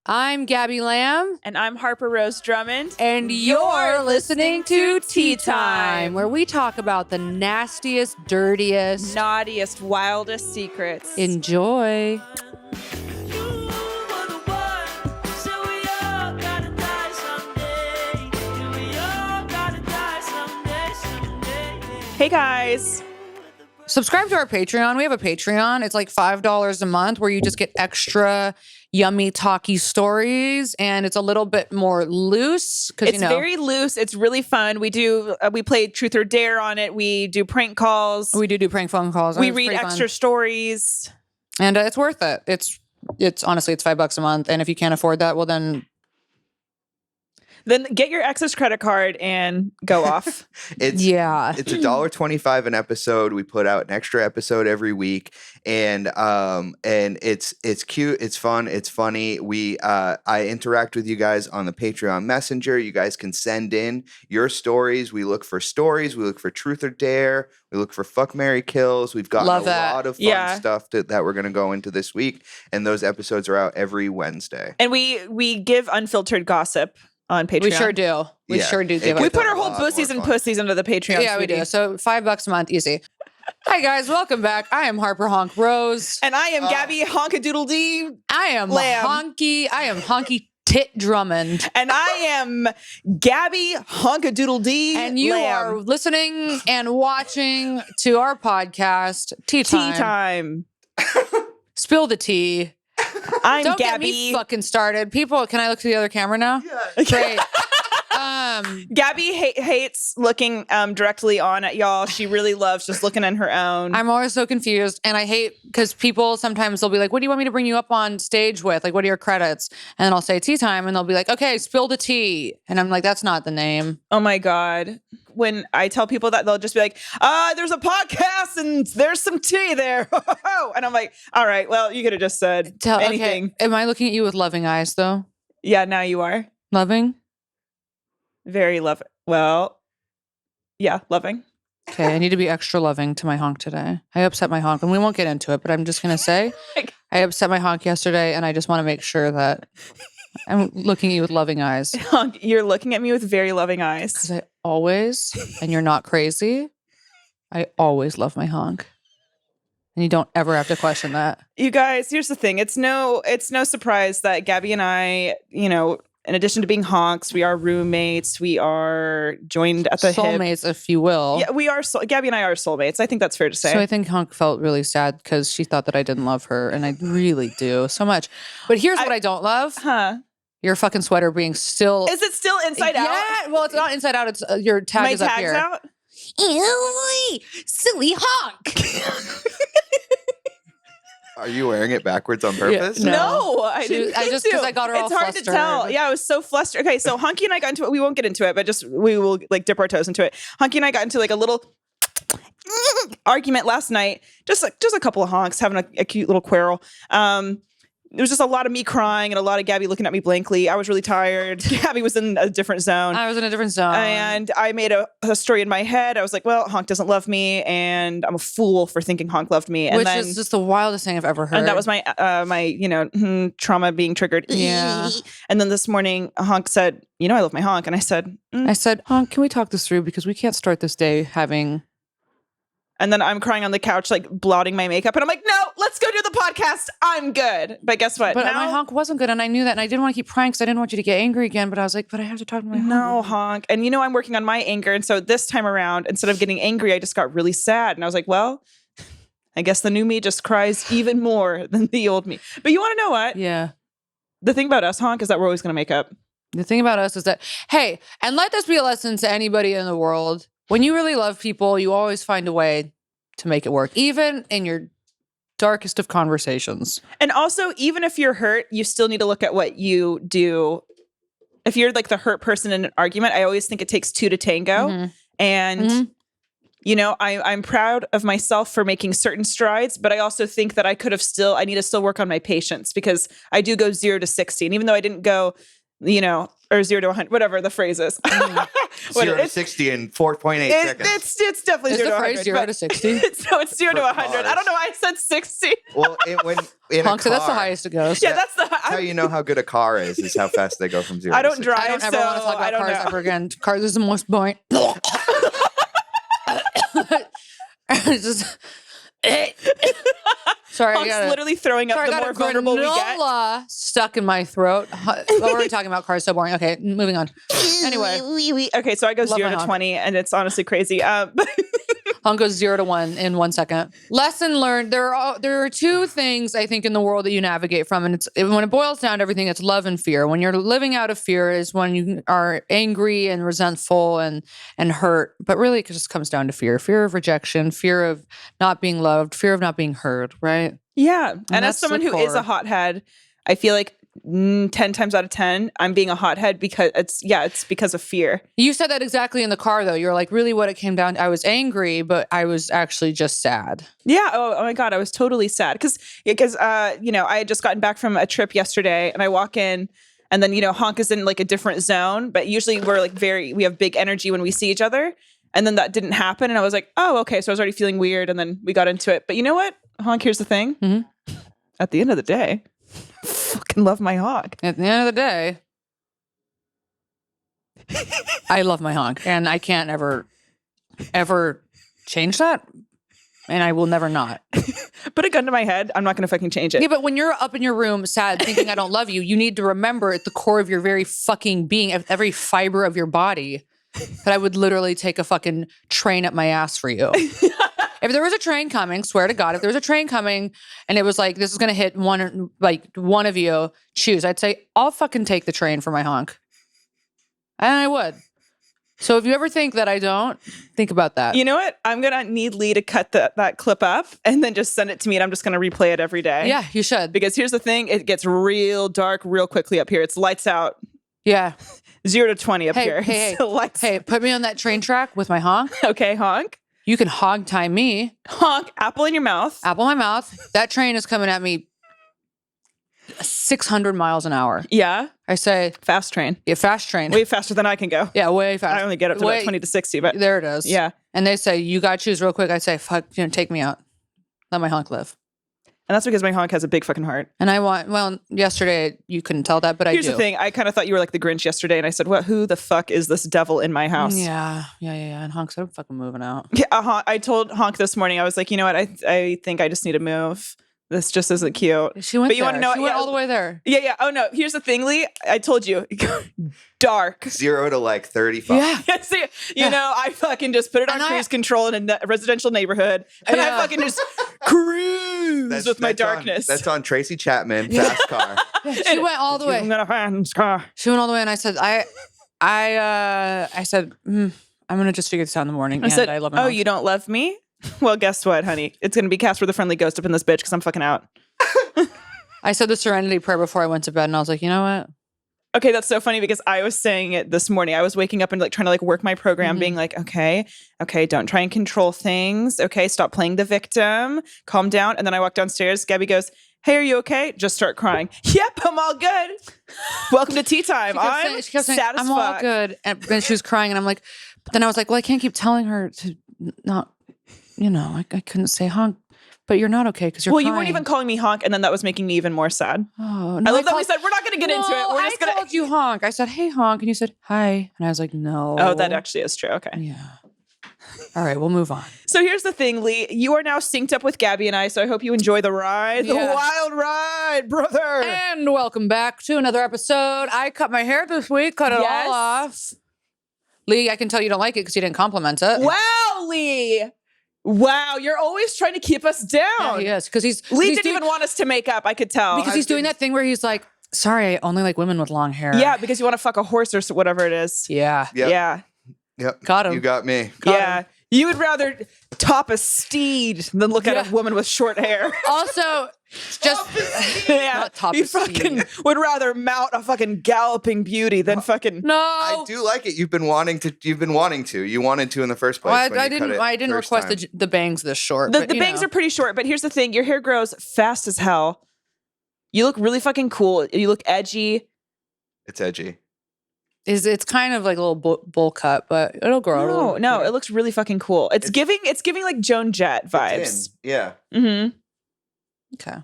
I'm Gabby Lamb. And I'm Harper-Rose Drummond. And you're listening to Tea Time, where we talk about the nastiest, dirtiest, naughtiest, wildest secrets. Enjoy. Hey guys. Subscribe to our Patreon. We have a Patreon. It's like $5 a month where you just get extra yummy, talky stories. And it's a little bit more loose. It's very loose. It's really fun. We play Truth or Dare on it. We do prank calls. We do prank phone calls. We read extra stories. And it's worth it. It's honestly, it's $5 a month. And if you can't afford that, well then get your ex's credit card and go off. It's $1.25 an episode. We put out an extra episode every week, and it's cute, it's fun, it's funny. I interact with you guys on the Patreon Messenger. You guys can send in your stories. We look for stories. We look for Truth or Dare. We look for Fuck, Marry, Kills. We've got a lot of fun stuff that we're going to go into this week, and those episodes are out every Wednesday. And we give unfiltered gossip on Patreon. We sure do. We sure do. We put our whole bussies and pussies into the Patreon. Yeah, we do. So $5 a month, easy. Hi guys, welcome back. I am Harper-Rose. And I am Gabby Honkadoodle-Dee. I am Honky Tit Drummond. And I am Gabby Honkadoodle-Dee. And you are listening and watching to our podcast, Tea Time. Spill the tea. Don't Gabby. Get me fucking started. People, can I look to the other camera now? Yeah. Great. Gabby hates looking directly on at y'all. She really loves just looking in her own. I'm always so confused. And I hate because people sometimes they'll be like, what do you want me to bring you up on stage with? Like, what are your credits? And then I'll say Tea Time. And they'll be like, okay, spill the tea. And I'm like, that's not the name. Oh my God. When I tell people that, they'll just be like, there's a podcast and there's some tea there. And I'm like, all right, well, you could have just said anything. Okay. Am I looking at you with loving eyes, though? Yeah, now you are. Loving? Very loving. Well, yeah, loving. Okay, I need to be extra loving to my honk today. I upset my honk, and we won't get into it, but I'm just going to say I upset my honk yesterday, and I just want to make sure that I'm looking at you with loving eyes. Honk, you're looking at me with very loving eyes. Because I always, and you're not crazy, I always love my honk. And you don't ever have to question that. You guys, here's the thing. It's no surprise that Gabby and I, in addition to being honks, we are roommates. We are joined at the soulmates, if you will. Yeah, we are. Gabby and I are soulmates. I think that's fair to say. So I think Honk felt really sad because she thought that I didn't love her, and I really do so much. But here's what I don't love. Your fucking sweater being still. Is it still inside out? Yeah. Well, it's not inside out. It's your tag My is up tag's here. Out? Ew, silly honk. Are you wearing it backwards on purpose? Yeah, no, I didn't. I just because I got her all flustered. It's hard to tell. Yeah, I was so flustered. Okay, so Honky and I got into it. We won't get into it, but we will dip our toes into it. Honky and I got into a little argument last night. Just a couple of honks having a cute little quarrel. There was just a lot of me crying and a lot of Gabby looking at me blankly. I was really tired. Gabby was in a different zone. I was in a different zone. And I made a story in my head. I was like, well, Honk doesn't love me, and I'm a fool for thinking Honk loved me. And Which is just the wildest thing I've ever heard. And that was my trauma being triggered. Yeah. And then this morning, Honk said, I love my Honk. And I said, Honk, can we talk this through? Because we can't start this day having... And then I'm crying on the couch, blotting my makeup. And I'm like, no, let's go do the podcast. I'm good. But guess what? But my honk wasn't good. And I knew that. And I didn't want to keep crying because I didn't want you to get angry again. But I was like, but I have to talk to my honk. No, honk. And I'm working on my anger. And so this time around, instead of getting angry, I just got really sad. And I was like, well, I guess the new me just cries even more than the old me. But you want to know what? Yeah. The thing about us, honk, is that we're always going to make up. The thing about us is that, hey, and let this be a lesson to anybody in the world. When you really love people, you always find a way to make it work, even in your darkest of conversations. And also, even if you're hurt, you still need to look at what you do. If you're the hurt person in an argument, I always think it takes two to tango. Mm-hmm. And, I'm proud of myself for making certain strides, but I also think that I need to still work on my patience because I do go 0 to 60. And even though I didn't go you know, or 0 to 100, whatever the phrase is. 0 to 60 in 4.8 seconds. It's definitely Is 0 the to 100. phrase 0 to 60? So it's 0 to 100. I cars. don't know why I said 60. Well, when in Honk, a so that's the car, highest it goes. Yeah, that's the. how you know how good a car is how fast they go from 0 I to don't 60. drive. I don't ever want to talk I about don't cars know. ever again. Cars is the most boring. It's just, sorry, I Honk's got literally throwing up sorry, I the got more a vulnerable we get. granola stuck in my throat. What were we talking about? Cars so boring. Okay, moving on. Anyway, Okay, so I go Love 0 my to honk. 20, and it's honestly crazy. Honk goes 0 to 1 in 1 second. Lesson learned. There are two things I think in the world that you navigate from, and when it boils down to everything, it's love and fear. When you're living out of fear is when you are angry and resentful and hurt. But really, it just comes down to fear of rejection, fear of not being loved, fear of not being heard. Right? Yeah. And as that's someone the who is a core. hothead, I feel like 10 times out of 10, I'm being a hothead because it's because of fear. You said that exactly in the car, though. You're like, really, what it came down to, I was angry, but I was actually just sad. Yeah. Oh my God. I was totally sad because you know, I had just gotten back from a trip yesterday and I walk in and then, you know, Honk is in like a different zone, but usually we're like we have big energy when we see each other. And then that didn't happen. And I was like, oh, okay. So I was already feeling weird. And then we got into it. But you know what, Honk, here's the thing. Mm-hmm. At the end of the day, I fucking love my Honk. At the end of the day, I love my honk, and I can't ever change that, and I will never not. Put a gun to my head. I'm not going to fucking change it. Yeah, but when you're up in your room sad thinking I don't love you, you need to remember at the core of your very fucking being, every fiber of your body, that I would literally take a fucking train up my ass for you. If there was a train coming, swear to God, if there was a train coming and it was like, this is going to hit one of you, choose. I'd say, I'll fucking take the train for my honk. And I would. So if you ever think that I don't, think about that. You know what? I'm going to need Lee to cut that clip up and then just send it to me and I'm just going to replay it every day. Yeah, you should. Because here's the thing. It gets real dark real quickly up here. It's lights out. Yeah. 0 to 20 up Hey, here. hey, So lights. Hey, put me on that train track with my honk. Okay, Honk. You can hog tie me. Honk. Apple in your mouth. Apple in my mouth. That train is coming at me 600 miles an hour. Yeah. I say, Fast train. yeah, fast train. Way faster than I can go. Yeah, way fast. I only get up to about 20 to 60, but There it is. yeah. And they say, you got to choose real quick. I say, fuck, take me out. Let my honk live. And that's because my Honk has a big fucking heart. And I want, well, yesterday you couldn't tell that, but Here's I do. the thing. I kind of thought you were like the Grinch yesterday. And I said, who the fuck is this devil in my house? Yeah. And Honk said, I'm fucking moving out. Yeah, I told Honk this morning, I was like, you know what? I think I just need to move. This just isn't cute. She went But you there. wanna know- She went yeah. all the way there. Yeah. Oh, no. Here's the thing, Lee. I told you. Dark. 0 to like 35. Yeah. See, you know, I fucking just put it on And cruise control in a residential neighborhood. And Yeah. I fucking just cruise with my darkness. That's on Tracy Chapman, Fast Car. She went all the way. I'm gonna find this car. She went all the way, and I said, I said, I'm gonna just figure this out in the morning. I said, I love my oh, honk. you don't love me? Well, guess what, honey? It's gonna be Casper the Friendly Ghost up in this bitch because I'm fucking out. I said the Serenity Prayer before I went to bed, and I was like, you know what? Okay, that's so funny because I was saying it this morning. I was waking up and like trying to like work my program, being like, okay, don't try and control things. Okay, stop playing the victim. Calm down. And then I walk downstairs. Gabby goes, hey, are you okay? Just start crying. Yep, I'm all good. Welcome to tea time. She kept saying, sad as I'm all fuck. good. And then she was crying, and I'm like, but then I was like, well, I can't keep telling her to not, I couldn't say honk, but you're not okay because you're Well, crying. you weren't even calling me honk, and then that was making me even more sad. Oh, I no, love that we called- said we're not going to get into it. We're just I going called you honk. I said, hey, honk. And you said, hi. And I was like, no. Oh, that actually is true. Okay. Yeah. All right, we'll move on. So here's the thing, Lee. You are now synced up with Gabby and I, so I hope you enjoy the ride. The Yeah. wild ride, brother. And welcome back to another episode. I cut my hair this week, cut it Yes. all off. Lee, I can tell you don't like it because you didn't compliment it. Wow, Lee. Wow, you're always trying to keep us down. Yeah, he is. Because Lee didn't even want us to make up, I could tell. Because he's doing that thing where he's like, sorry, I only like women with long hair. Yeah, because you want to fuck a horse or whatever it is. Yeah. Yep. Yeah. Yep. Got him. You got me. Yeah. You would rather top a steed than look at a woman with short hair. Also, just Yeah. not top You a steed. fucking would rather mount a fucking galloping beauty than fucking no. I do like it. You've been wanting to. You wanted to in the first place. Well, when I you cut didn't. it I didn't first request time. the bangs this short. The but, bangs are pretty short, but here's the thing. Your hair grows fast as hell. You look really fucking cool. You look edgy. It's edgy. It's kind of like a little bowl cut, but it'll grow. No, it looks really fucking cool. It's giving like Joan Jett vibes. It's in. Yeah. Mm-hmm. Okay.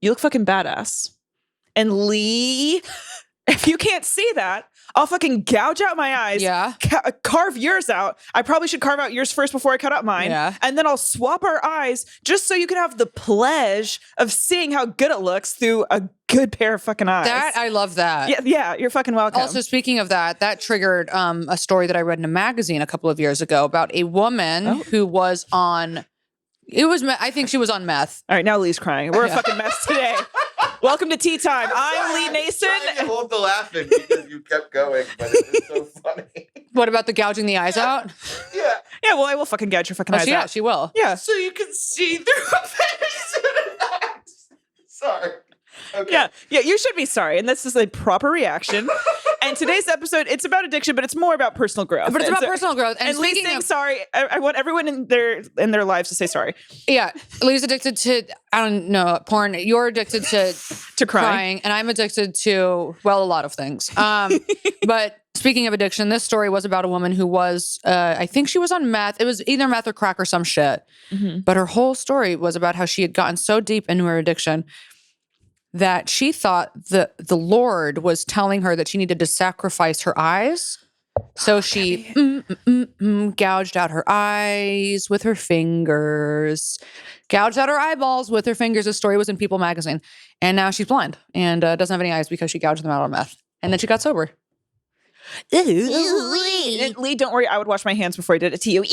You look fucking badass. And Lee, if you can't see that, I'll fucking gouge out my eyes. Yeah. Carve yours out. I probably should carve out yours first before I cut out mine. Yeah. And then I'll swap our eyes just so you can have the pleasure of seeing how good it looks through a good pair of fucking eyes. I love that. Yeah, you're fucking welcome. Also, speaking of that triggered a story that I read in a magazine a couple of years ago about a woman who was on. I think she was on meth. All right, now Lee's crying. We're a fucking mess today. Welcome to Tea Time. I'm Lee Nason. I'm trying to hold the laughing because you kept going, but it was so funny. What about the gouging the eyes out? Yeah. Yeah, well, I will fucking gouge your fucking eyes out. She will. Yeah. So you can see through a face. Sorry. Okay. Yeah, you should be sorry. And this is a proper reaction. And today's episode, it's about addiction, but it's more about personal growth. But it's about personal growth. And Lee's saying sorry. I want everyone in their lives to say sorry. Yeah. Lee's addicted to, I don't know, porn. You're addicted to crying. And I'm addicted to, well, a lot of things. But speaking of addiction, this story was about a woman who was, I think she was on meth. It was either meth or crack or some shit. Mm-hmm. But her whole story was about how she had gotten so deep into her addiction that she thought the Lord was telling her that she needed to sacrifice her eyes. So she gouged out her eyes with her fingers, gouged out her eyeballs with her fingers. This story was in People magazine. And now she's blind and doesn't have any eyes because she gouged them out on meth. And then she got sober. Lee, don't worry. I would wash my hands before I did it to you.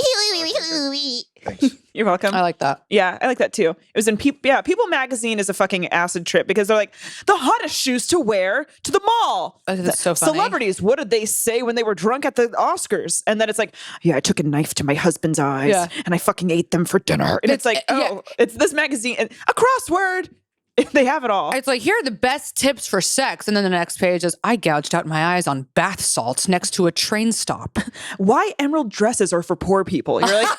Thanks. You're welcome. I like that. Yeah, I like that too. It was in People magazine is a fucking acid trip because they're like, the hottest shoes to wear to the mall. That's so funny. Celebrities, what did they say when they were drunk at the Oscars? And then it's like, yeah, I took a knife to my husband's eyes and I fucking ate them for dinner. And it's like, it's this magazine, a crossword. They have it all. It's like, here are the best tips for sex. And then the next page is, I gouged out my eyes on bath salts next to a train stop. Why emerald dresses are for poor people. You're like,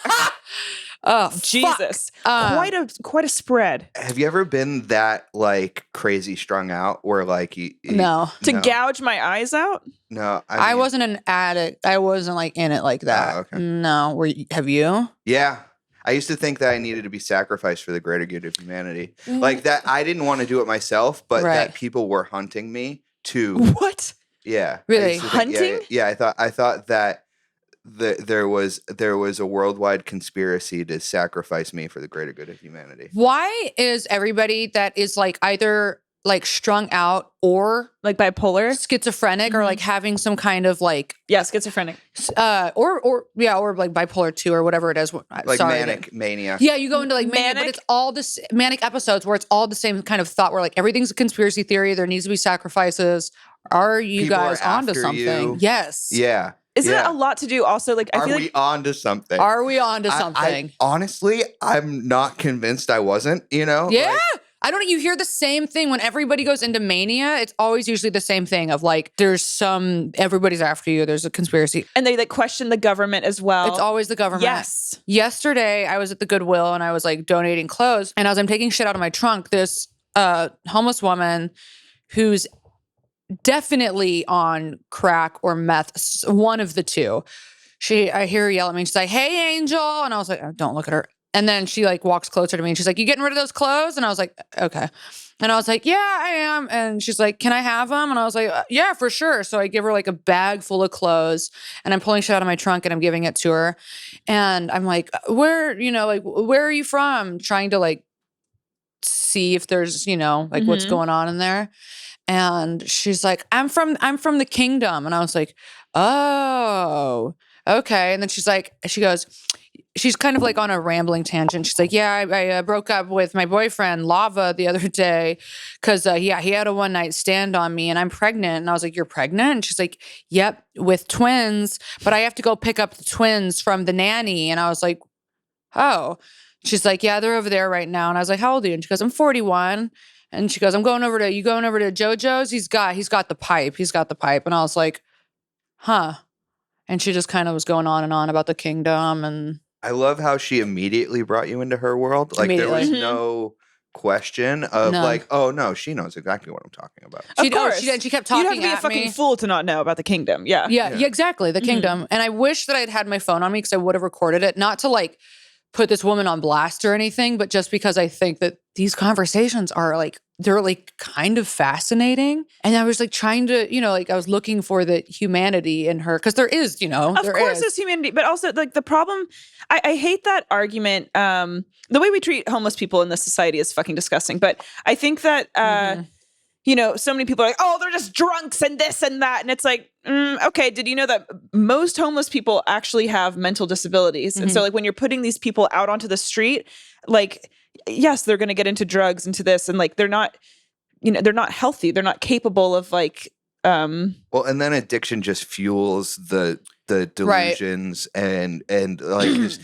oh, Jesus. Quite a spread. Have you ever been that like crazy strung out where like you No. To gouge my eyes out? No. I wasn't an addict. I wasn't like in it like that. Oh, okay. No. Have you? Yeah. I used to think that I needed to be sacrificed for the greater good of humanity. Like that, I didn't want to do it myself, but that people were hunting me to. What? Yeah. Really? Hunting? Yeah. I thought that there was a worldwide conspiracy to sacrifice me for the greater good of humanity. Why is everybody that is like either like strung out or Like bipolar? schizophrenic or like having some kind of like Yeah, schizophrenic. or like bipolar 2 or whatever it is. Like manic mania. Yeah, you go into like mania, but Manic? it's all this manic episodes where it's all the same kind of thought where like everything's a conspiracy theory. There needs to be sacrifices. Are you People guys are onto after something? you. Yes. Yeah. Isn't it a lot to do also? Like, I Are feel we like on to something? Are we onto I something? honestly, I'm not convinced I wasn't, you know? Yeah. Like, I don't know. You hear the same thing when everybody goes into mania. It's always usually the same thing of like, everybody's after you. There's a conspiracy. and they like question the government as well. It's always the government. Yes. Yesterday, I was at the Goodwill and I was like donating clothes. And as I'm taking shit out of my trunk, this homeless woman who's definitely on crack or meth, one of the two. I hear her yell at me. She's like, "Hey, Angel," and I was like, oh, "Don't look at her." And then she like walks closer to me and she's like, "You getting rid of those clothes?" And I was like, "Okay." And I was like, "Yeah, I am." And she's like, "Can I have them?" And I was like, "Yeah, for sure." So I give her like a bag full of clothes and I'm pulling shit out of my trunk and I'm giving it to her. And I'm like, where are you from? Trying to like see if there's, what's going on in there. And she's like, I'm from the kingdom. And I was like, "Oh, okay." And then she goes, she's kind of like on a rambling tangent. She's like, "Yeah, I broke up with my boyfriend, Lava, the other day because, he had a one-night stand on me and I'm pregnant." And I was like, "You're pregnant?" And she's like, "Yep, with twins, but I have to go pick up the twins from the nanny." And I was like, "Oh." She's like, "Yeah, they're over there right now." And I was like, "How old are you?" And she goes, "I'm 41. And she goes, "You going over to JoJo's? He's got the pipe. He's got the pipe." And I was like, "Huh." And she just kind of was going on and on about the kingdom. And I love how she immediately brought you into her world. Like there was no question of No. like, oh no, she knows exactly what I'm talking about. Of course. She kept talking You'd have to be a at fucking me. fool to not know about the kingdom. Yeah. Yeah, exactly. The kingdom. And I wish that I'd had my phone on me because I would have recorded it. Not to like put this woman on blast or anything, but just because I think that these conversations are like, they're like kind of fascinating. And I was like trying to, like I was looking for the humanity in her because there is, Of course there's humanity, but also like the problem, I hate that argument. The way we treat homeless people in this society is fucking disgusting. But I think that, so many people are like, oh, they're just drunks and this and that. And it's like, okay, did you know that most homeless people actually have mental disabilities? And so like when you're putting these people out onto the street, like, yes, they're going to get into drugs, into this. And like, they're not healthy. They're not capable of like, Well, and then addiction just fuels the delusions and like just,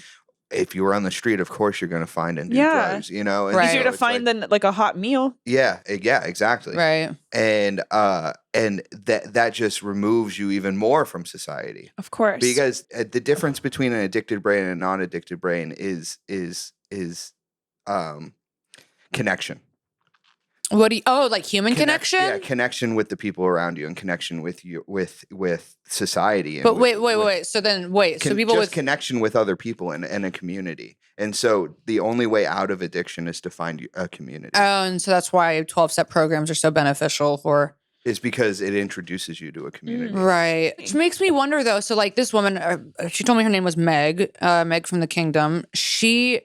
if you were on the street, of course you're going to find and do drugs, And easier to find than like a hot meal. Yeah, exactly. Right. And that just removes you even more from society. Of course. Because the difference between an addicted brain and a non-addicted brain is connection. What do you, like human connection? Yeah, connection with the people around you and connection with you with society. And but wait. So people just connection with other people and a community. And so the only way out of addiction is to find a community. Oh, and so that's why 12-step programs are so beneficial for. Is because it introduces you to a community. Right. Which makes me wonder though. So like this woman, she told me her name was Meg, Meg from the Kingdom. She.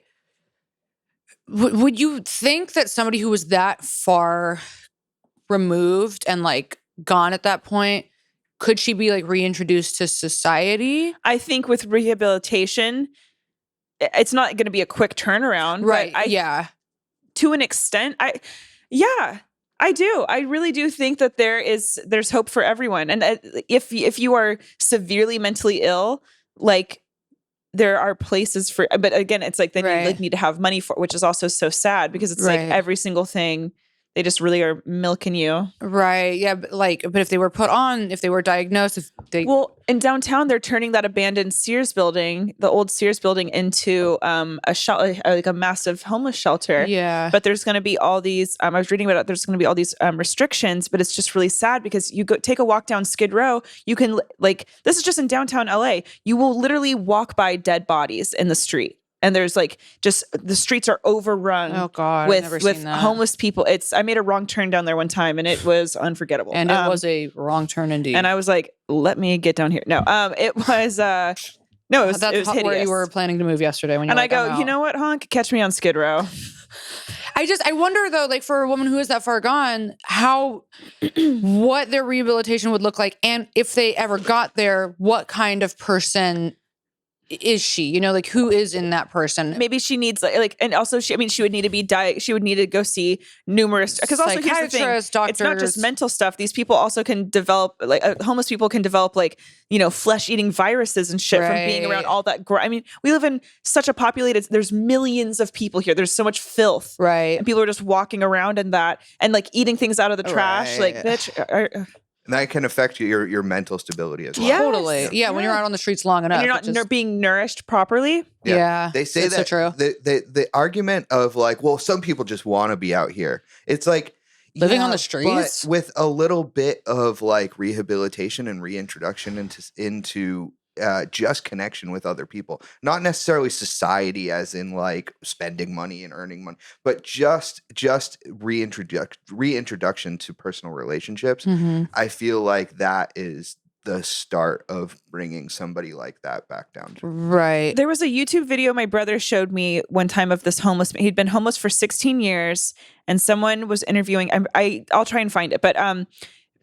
Would you think that somebody who was that far removed and like gone at that point, could she be like reintroduced to society? I think with rehabilitation, it's not going to be a quick turnaround. Right. But to an extent, I do. I really do think that there's hope for everyone. And if you are severely mentally ill, like, there are places for, but again, it's like then you like need to have money for, which is also so sad because it's like every single thing they just really are milking you. Right. Yeah. But if they were put on, if they were diagnosed, well, in downtown, they're turning that abandoned Sears building, the old Sears building, into a shelter, like a massive homeless shelter. Yeah. But there's going to be all these, I was reading about it, there's going to be all these restrictions, but it's just really sad because you go take a walk down Skid Row, you can this is just in downtown LA, you will literally walk by dead bodies in the street. And there's like just the streets are overrun. Oh God, with I've never seen that. Homeless people. I made a wrong turn down there one time and it was unforgettable. And it was a wrong turn indeed. And I was like, let me get down here. No, it was it was hideous. Where you were planning to move yesterday. When you and I go, you know what, honk, catch me on Skid Row. I wonder though, like for a woman who is that far gone, what their rehabilitation would look like, and if they ever got there, what kind of person is she? Like who is in that person? Maybe she needs and also she would need to be she would need to go see numerous, because also here's the thing, doctors. It's not just mental stuff. These people also can develop homeless people can develop flesh-eating viruses and shit from being around all that. We live in such a populated, there's millions of people here. There's so much filth. Right. And people are just walking around in that and eating things out of the trash. Like, bitch. And that can affect your mental stability as well. Yes. Totally. Yeah, when you're out on the streets long enough. And you're not being nourished properly. Yeah. They say that's that so true. The argument of some people just want to be out here. It's like living on the streets, but with a little bit of rehabilitation and reintroduction into just connection with other people, not necessarily society as in spending money and earning money, but just reintroduction to personal relationships. Mm-hmm. I feel like that is the start of bringing somebody like that back down to. Right. There was a YouTube video my brother showed me one time of this homeless. He'd been homeless for 16 years, and someone was interviewing. I'll try and find it, but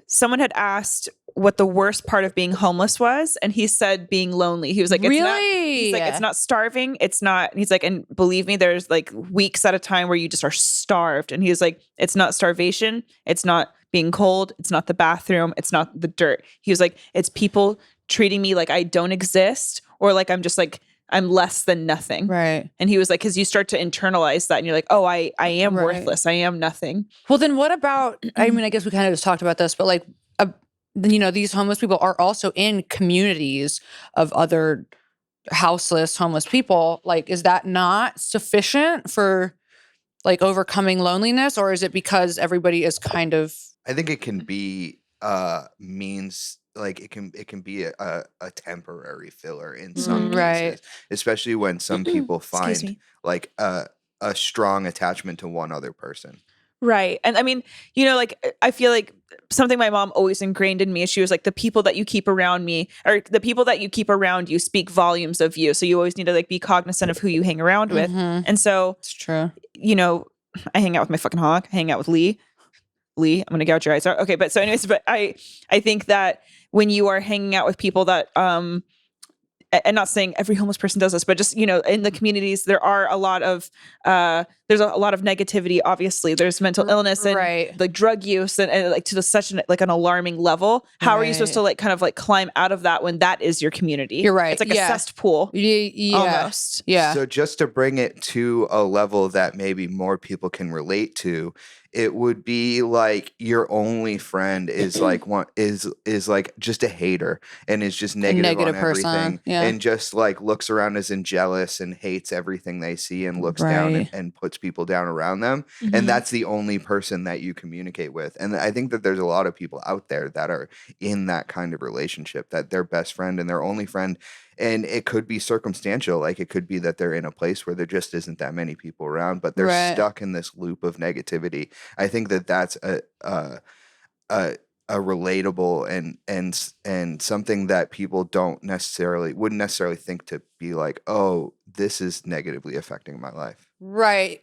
someone had asked what the worst part of being homeless was, and he said being lonely. He was like, it's not starving. It's not. He's like, and believe me, there's weeks at a time where you just are starved. And he was like, it's not starvation. It's not being cold. It's not the bathroom. It's not the dirt. He was like, it's people treating me like I don't exist, or I'm just I'm less than nothing. Right. And he was like, because you start to internalize that and you're like, oh, I am worthless. I am nothing. Well, then what about, I guess we kind of just talked about this, but these homeless people are also in communities of other houseless homeless people. Is that not sufficient for like overcoming loneliness, or is it because everybody is kind of I think it can be means like it can be a temporary filler in some right? cases, especially when some people Excuse find me. like a strong attachment to one other person. Right. And I mean, like I feel like something my mom always ingrained in me is she was like, the people that you keep around me, or the people that you keep around you, speak volumes of you. So you always need to like be cognizant of who you hang around with. And so, It's true. I hang out with my fucking honk. I hang out with Lee, I'm gonna gouge your eyes out. Okay, but so anyways, but I think that when you are hanging out with people that and not saying every homeless person does this, but just in the communities there are a lot of there's a lot of negativity. Obviously, there's mental illness and Right. like drug use and like to such an alarming level. How are you supposed to like kind of like climb out of that when that is your community? You're right. It's like Yeah. a cesspool. Yeah. Almost. Yeah. So just to bring it to a level that maybe more people can relate to, it would be like your only friend is like one is like just a hater and is just negative on person, everything yeah. and just like looks around as jealous and hates everything they see and looks down Right. and puts people down around them. Mhm. And that's the only person that you communicate with. And I think that there's a lot of people out there that are in that kind of relationship, that their best friend and their only friend. And it could be circumstantial. Like it could be that they're in a place where there just isn't that many people around, but they're Right. stuck in this loop of negativity. I think that that's a relatable and something that people wouldn't necessarily think to be like, oh, this is negatively affecting my life. Right.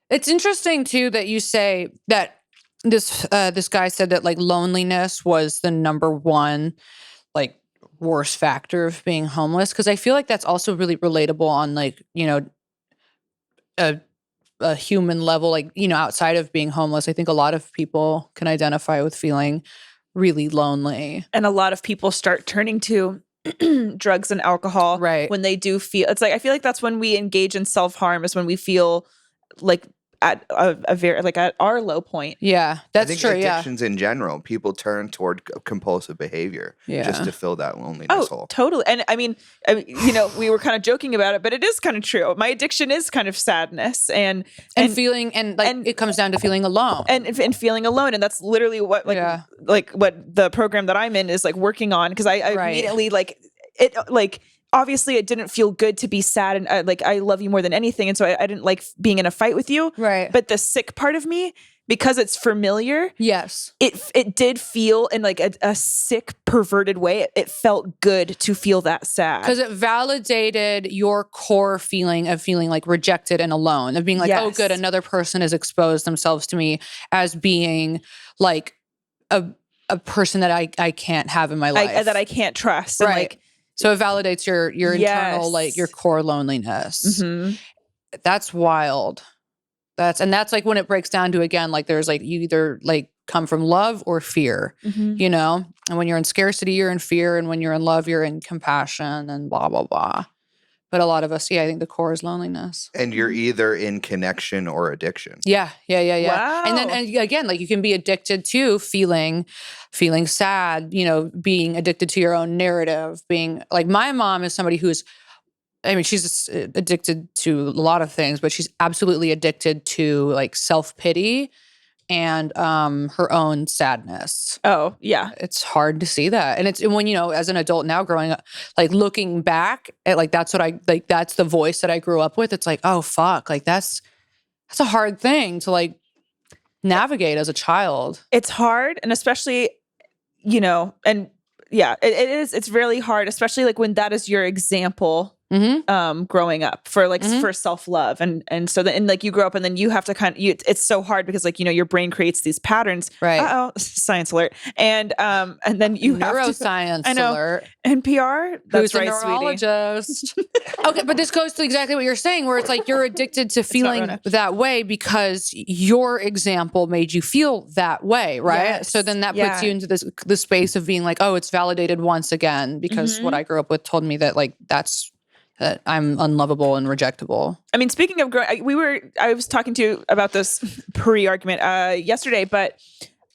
It's interesting too that you say that this guy said that like loneliness was the number one like worst factor of being homeless, because I feel like that's also really relatable on like a human level, like outside of being homeless. I think a lot of people can identify with feeling really lonely. And a lot of people start turning to drugs and alcohol Right. when they do feel, it's like, I feel like that's when we engage in self-harm, is when we feel like at a very, like at our low point. Yeah, I that's think true. Yeah. addictions in general, people turn toward compulsive behavior just Yeah. to fill that loneliness hole. Totally. And I mean, we were kind of joking about it, but it is kind of true. My addiction is kind of sadness and feeling, and like it comes down to feeling alone. and feeling alone. And that's literally what like what the program that I'm in is like working on. Cause I Right. immediately obviously it didn't feel good to be sad. And I love you more than anything. And so I didn't like being in a fight with you. Right. But the sick part of me, because it's familiar, yes. it did feel in like a sick, perverted way. It felt good to feel that sad. Because it validated your core feeling of feeling like rejected and alone, of being like, oh, Yes. good, another person has exposed themselves to me as being like a person that I can't have in my life. That I can't trust. Right. And like, so it validates your internal, Yes. like your core loneliness. mhm. That's wild. That's like when it breaks down to, again, like there's like you either like come from love or fear, Mhm. and when you're in scarcity, you're in fear. And when you're in love, you're in compassion and blah, blah, blah. But a lot of us, I think the core is loneliness. And you're either in connection or addiction. Yeah. Wow. And then and again, like you can be addicted to feeling sad, being addicted to your own narrative, being like my mom is somebody who's, she's addicted to a lot of things, but she's absolutely addicted to like self-pity and her own sadness. Oh, yeah. It's hard to see that. And when, as an adult now growing up, like looking back at like, that's the voice that I grew up with. It's like, oh, fuck. Like that's a hard thing to like navigate as a child. It's hard. And especially, and yeah, it is. It's really hard, especially like when that is your example. Growing up for for self-love and so then like you grow up and then you have to it's so hard because like your brain creates these patterns, right? Science alert. And then you neuroscience have to, alert. NPR, that's who's a right, neurologist. Okay, but this goes to exactly what you're saying, where it's like you're addicted to feeling that way because your example made you feel that way, right? Yes. So then that puts you into the space of being like, oh, it's validated once again because what I grew up with told me that like that I'm unlovable and rejectable. I mean, speaking of growing, I was talking to you about this pre-argument yesterday, but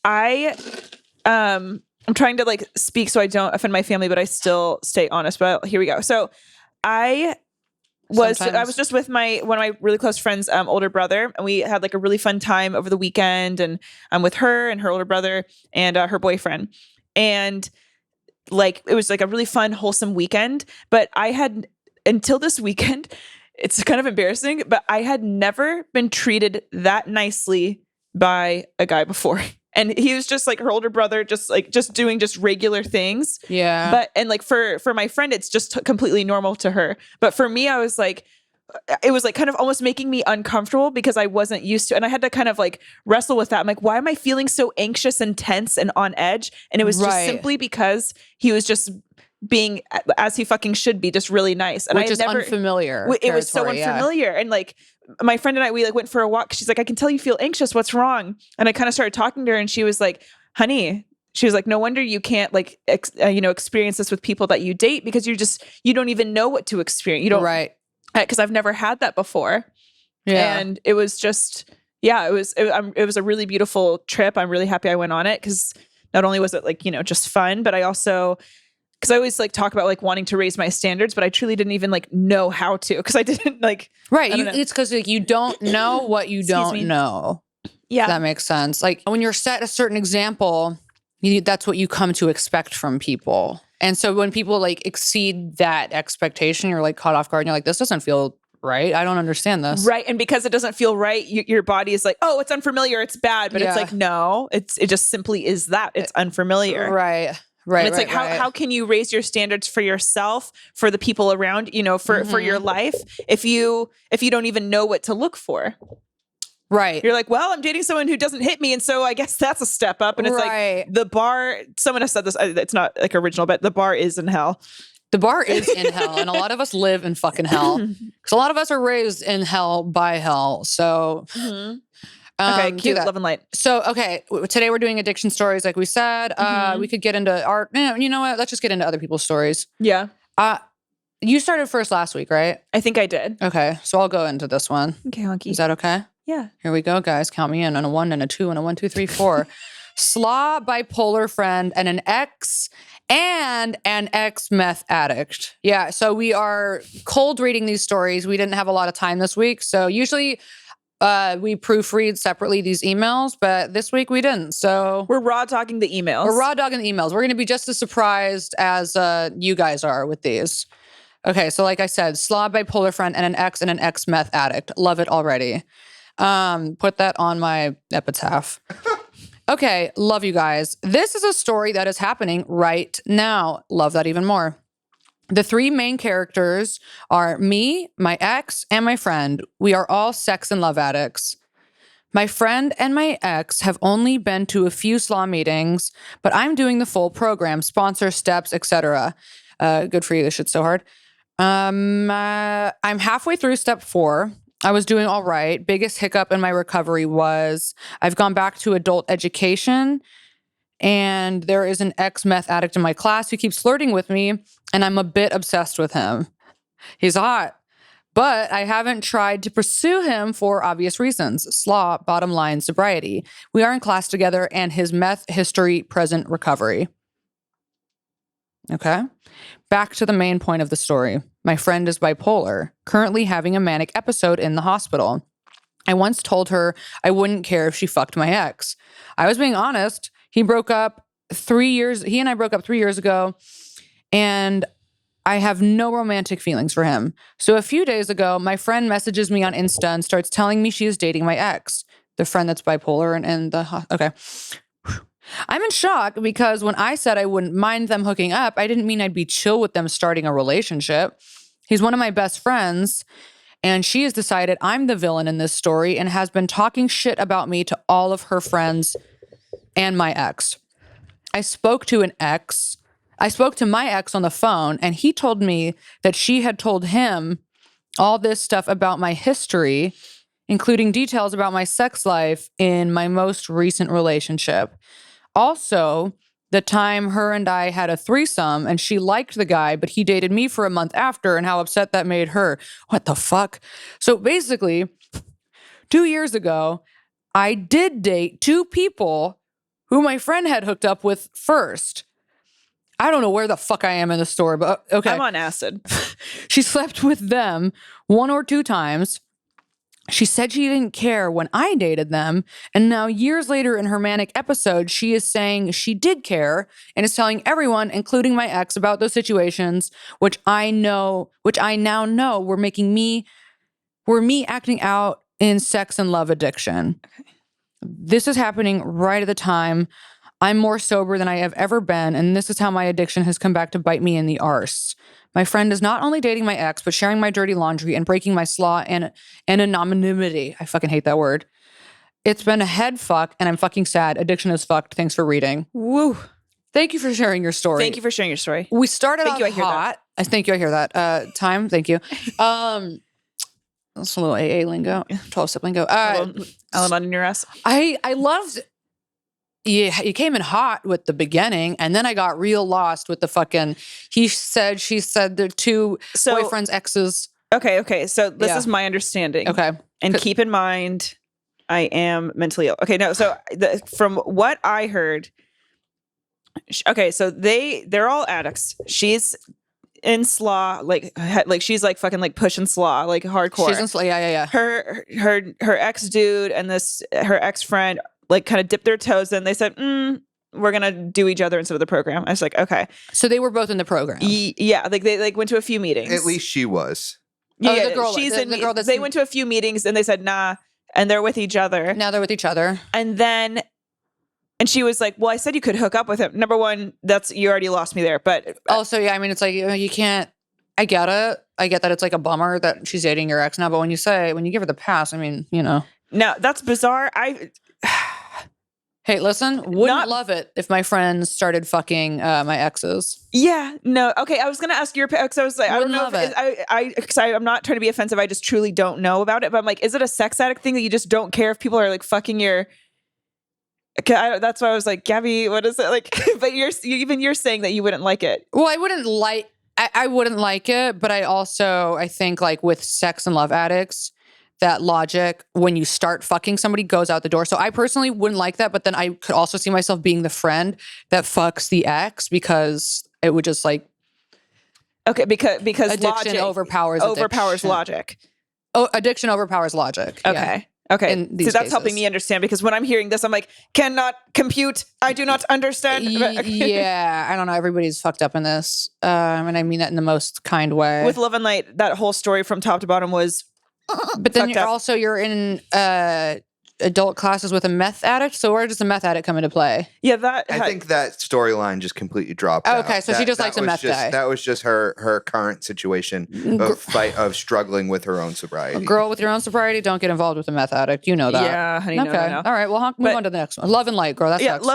I'm trying to like speak so I don't offend my family, but I still stay honest. But here we go. So I I sometimes. was just with one of my really close friends, older brother, and we had like a really fun time over the weekend, and I'm with her and her older brother and her boyfriend, and like it was like a really fun, wholesome weekend. But I had until this weekend, it's kind of embarrassing, but I had never been treated that nicely by a guy before. And he was just like her older brother, just doing just regular things. Yeah. But, and like for my friend, it's just completely normal to her. But for me, I was like, it was like kind of almost making me uncomfortable because I wasn't used to, and I had to kind of like wrestle with that. I'm like, why am I feeling so anxious and tense and on edge? And it was just simply because he was just being, as he fucking should be, just really nice. And which is unfamiliar. It was so unfamiliar. And like my friend and I, we like went for a walk. She's like, I can tell you feel anxious. What's wrong? And I kind of started talking to her, and she was like, honey, she was like, no wonder you can't like, experience this with people that you date, because you don't even know what to experience. You don't, right. Because I've never had that before. Yeah. And it was just, it was a really beautiful trip. I'm really happy I went on it, because not only was it like, just fun, but I also, because I always like talk about like wanting to raise my standards, but I truly didn't even like know how to, because I didn't like. Right. It's because like you don't know what you don't know. Yeah. That makes sense. Like when you're set a certain example, that's what you come to expect from people. And so when people like exceed that expectation, you're like caught off guard and you're like, this doesn't feel right. I don't understand this. Right. And because it doesn't feel right, your body is like, oh, it's unfamiliar, it's bad. But it's like, no, it just simply is that. It's unfamiliar. Right. Right. And it's how can you raise your standards for yourself, for the people around, for your life, if you don't even know what to look for? Right. You're like, well, I'm dating someone who doesn't hit me, and so I guess that's a step up. And it's like the bar, someone has said this, it's not like original, but the bar is in hell. The bar is in hell, and a lot of us live in fucking hell. Because a lot of us are raised in hell by hell. So okay, cute, love and light. So, okay, today we're doing addiction stories, like we said. We could get into our, you know what? Let's just get into other people's stories. Yeah. You started first last week, right? I think I did. Okay, so I'll go into this one. Okay, honky. Is that okay? Yeah. Here we go, guys. Count me in on a 1 and a 2 and a 1, 2, 3, 4. SLAA, bipolar friend, and an ex meth addict. Yeah, so we are cold reading these stories. We didn't have a lot of time this week, so usually we proofread separately these emails, but this week we didn't. So we're raw dogging the emails. We're raw dogging the emails. We're going to be just as surprised as you guys are with these. Okay, so like I said, SLAA, bipolar friend, and an ex meth addict. Love it already. Put that on my epitaph. Okay, love you guys. This is a story that is happening right now. Love that even more. The three main characters are me, my ex, and my friend. We are all sex and love addicts. My friend and my ex have only been to a few SLAA meetings, but I'm doing the full program, sponsor steps, etc. Good for you. This shit's so hard. I'm halfway through step 4. I was doing all right. Biggest hiccup in my recovery was I've gone back to adult education, and there is an ex-meth addict in my class who keeps flirting with me, and I'm a bit obsessed with him. He's hot, but I haven't tried to pursue him for obvious reasons. SLAA, bottom line, sobriety. We are in class together, and his meth history, present recovery. Okay. Back to the main point of the story. My friend is bipolar, currently having a manic episode in the hospital. I once told her I wouldn't care if she fucked my ex. I was being honest. He and I broke up 3 years ago, and I have no romantic feelings for him. So a few days ago, my friend messages me on Insta and starts telling me she is dating my ex, the friend that's bipolar okay. I'm in shock because when I said I wouldn't mind them hooking up, I didn't mean I'd be chill with them starting a relationship. He's one of my best friends, and she has decided I'm the villain in this story and has been talking shit about me to all of her friends and my ex. I spoke to my ex on the phone, and he told me that she had told him all this stuff about my history, including details about my sex life in my most recent relationship. Also, the time her and I had a threesome and she liked the guy, but he dated me for a month after, and how upset that made her. What the fuck? So basically, 2 years ago, I did date 2 people who my friend had hooked up with first. I don't know where the fuck I am in the story, but okay. I'm on acid. She slept with them 1 or 2 times. She said she didn't care when I dated them. And now years later in her manic episode, she is saying she did care and is telling everyone, including my ex, about those situations, which I now know were me acting out in sex and love addiction. Okay. This is happening right at the time I'm more sober than I have ever been, and this is how my addiction has come back to bite me in the arse. My friend is not only dating my ex, but sharing my dirty laundry and breaking my SLAA and anonymity. I fucking hate that word. It's been a head fuck, and I'm fucking sad. Addiction is fucked. Thanks for reading. Woo. Thank you for sharing your story. Thank you for sharing your story. We started Thank off you, I hear hot. Thank you. I hear that. Time. Thank you. That's a little AA lingo. 12-step lingo. Element in your ass. I loved. You came in hot with the beginning, and then I got real lost with the fucking. He said, she said, the 2 boyfriends, exes. Okay. So this is my understanding. Okay, and keep in mind, I am mentally ill. Okay, no. So from what I heard, okay, so they're all addicts. She's in SLAA, like she's like fucking like pushing SLAA, like hardcore. She's in SLAA. Yeah. Her ex dude and her ex friend like kind of dipped their toes in. They said, we're gonna do each other instead of the program. I was like, okay. So they were both in the program. Yeah, like they like went to a few meetings. At least she was. Yeah, the girl. She's the girl. They went to a few meetings and they said nah, and they're with each other. Now they're with each other. And she was like, well, I said you could hook up with him. Number one, you already lost me there. But also, yeah, I mean, it's like you can't. I get it. I get that it's like a bummer that she's dating your ex now. But when you give her the pass, I mean, you know. No, that's bizarre. Hey, listen, wouldn't love it if my friends started fucking my exes. Yeah, no. Okay, I was going to ask your ex. I was like, I don't know if I'm not trying to be offensive. I just truly don't know about it. But I'm like, is it a sex addict thing that you just don't care if people are like fucking your... That's why I was like, Gabby, what is it like? But you're saying that you wouldn't like it. Well, I wouldn't like it, but I think like with sex and love addicts, that logic when you start fucking somebody goes out the door. So I personally wouldn't like that, but then I could also see myself being the friend that fucks the ex because it would just like because addiction overpowers logic. Oh, addiction overpowers logic. Okay. Yeah. Okay. In these so that's cases. helping me understand because when I'm hearing this, I'm like, cannot compute. I do not understand. Yeah. I don't know. Everybody's fucked up in this. And I mean that in the most kind way. With Love and Light, that whole story from top to bottom was but then you're in adult classes with a meth addict. So where does the meth addict come into play? Yeah, I think that storyline just completely dropped out. Okay, so she just likes a meth guy. That was just her current situation of struggling with her own sobriety. A girl with your own sobriety, don't get involved with a meth addict. You know that. Yeah, honey, okay. No. All right, well, move on to the next one. Love and Light, girl. That sucks.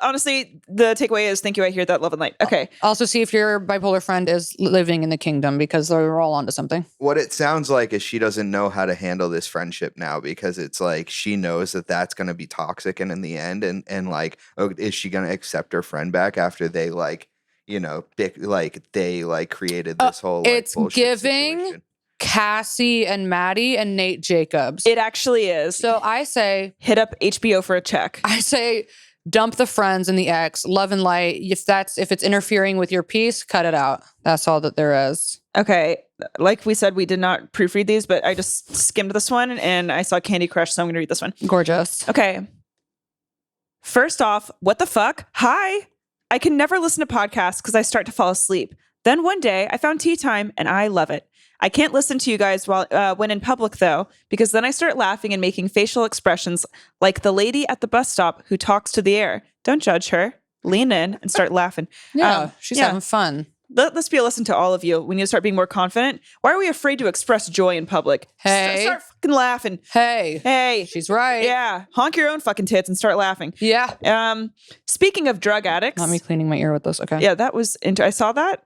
Honestly, the takeaway is thank you. I hear that. Love and Light. Okay. Also, see if your bipolar friend is living in the kingdom because they're all onto something. What it sounds like is she doesn't know how to handle this friendship now because it's like she knows that that's going to be toxic and in the end and like, oh, is she going to accept her friend back after they like, you know, they created this whole like, it's giving situation. Cassie and Maddie and Nate Jacobs. It actually is. So I say hit up HBO for a check. I say dump the friends and the ex. Love and Light. If it's interfering with your peace, cut it out. That's all that there is. Okay. Like we said, we did not proofread these, but I just skimmed this one and I saw Candy Crush, so I'm going to read this one. Gorgeous. Okay. First off, what the fuck? Hi. I can never listen to podcasts because I start to fall asleep. Then one day I found Tea Time and I love it. I can't listen to you guys when in public though, because then I start laughing and making facial expressions like the lady at the bus stop who talks to the air. Don't judge her. Lean in and start laughing. Yeah, she's having fun. Let's be a lesson to all of you. We need to start being more confident. Why are we afraid to express joy in public? Hey. Start fucking laughing. Hey. She's right. Yeah. Honk your own fucking tits and start laughing. Yeah. Speaking of drug addicts. Not me cleaning my ear with this. Okay. Yeah, that was I saw that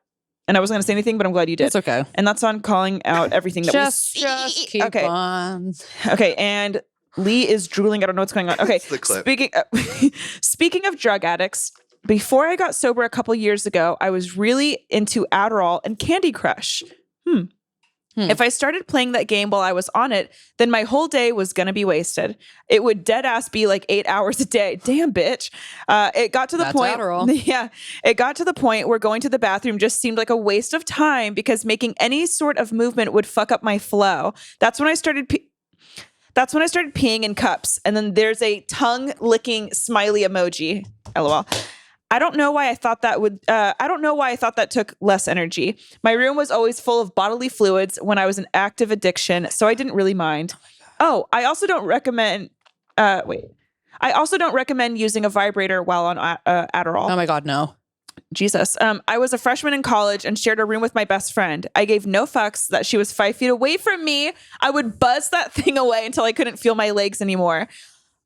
and I wasn't going to say anything, but I'm glad you did. It's okay. And that's on calling out everything that just keep on. Okay. And Lee is drooling. I don't know what's going on. Okay. The clip. Speaking of drug addicts, before I got sober a couple years ago, I was really into Adderall and Candy Crush. If I started playing that game while I was on it, then my whole day was going to be wasted. It would dead ass be like 8 hours a day. Damn, bitch. It got to the That's point. Adderall. Yeah. It got to the point where going to the bathroom just seemed like a waste of time because making any sort of movement would fuck up my flow. That's when I started peeing in cups. And then there's a tongue licking smiley emoji. LOL. I don't know why I thought that took less energy. My room was always full of bodily fluids when I was in active addiction, so I didn't really mind. Oh, I also don't recommend. I also don't recommend using a vibrator while on Adderall. Oh my God, no. Jesus. I was a freshman in college and shared a room with my best friend. I gave no fucks that she was 5 feet away from me. I would buzz that thing away until I couldn't feel my legs anymore.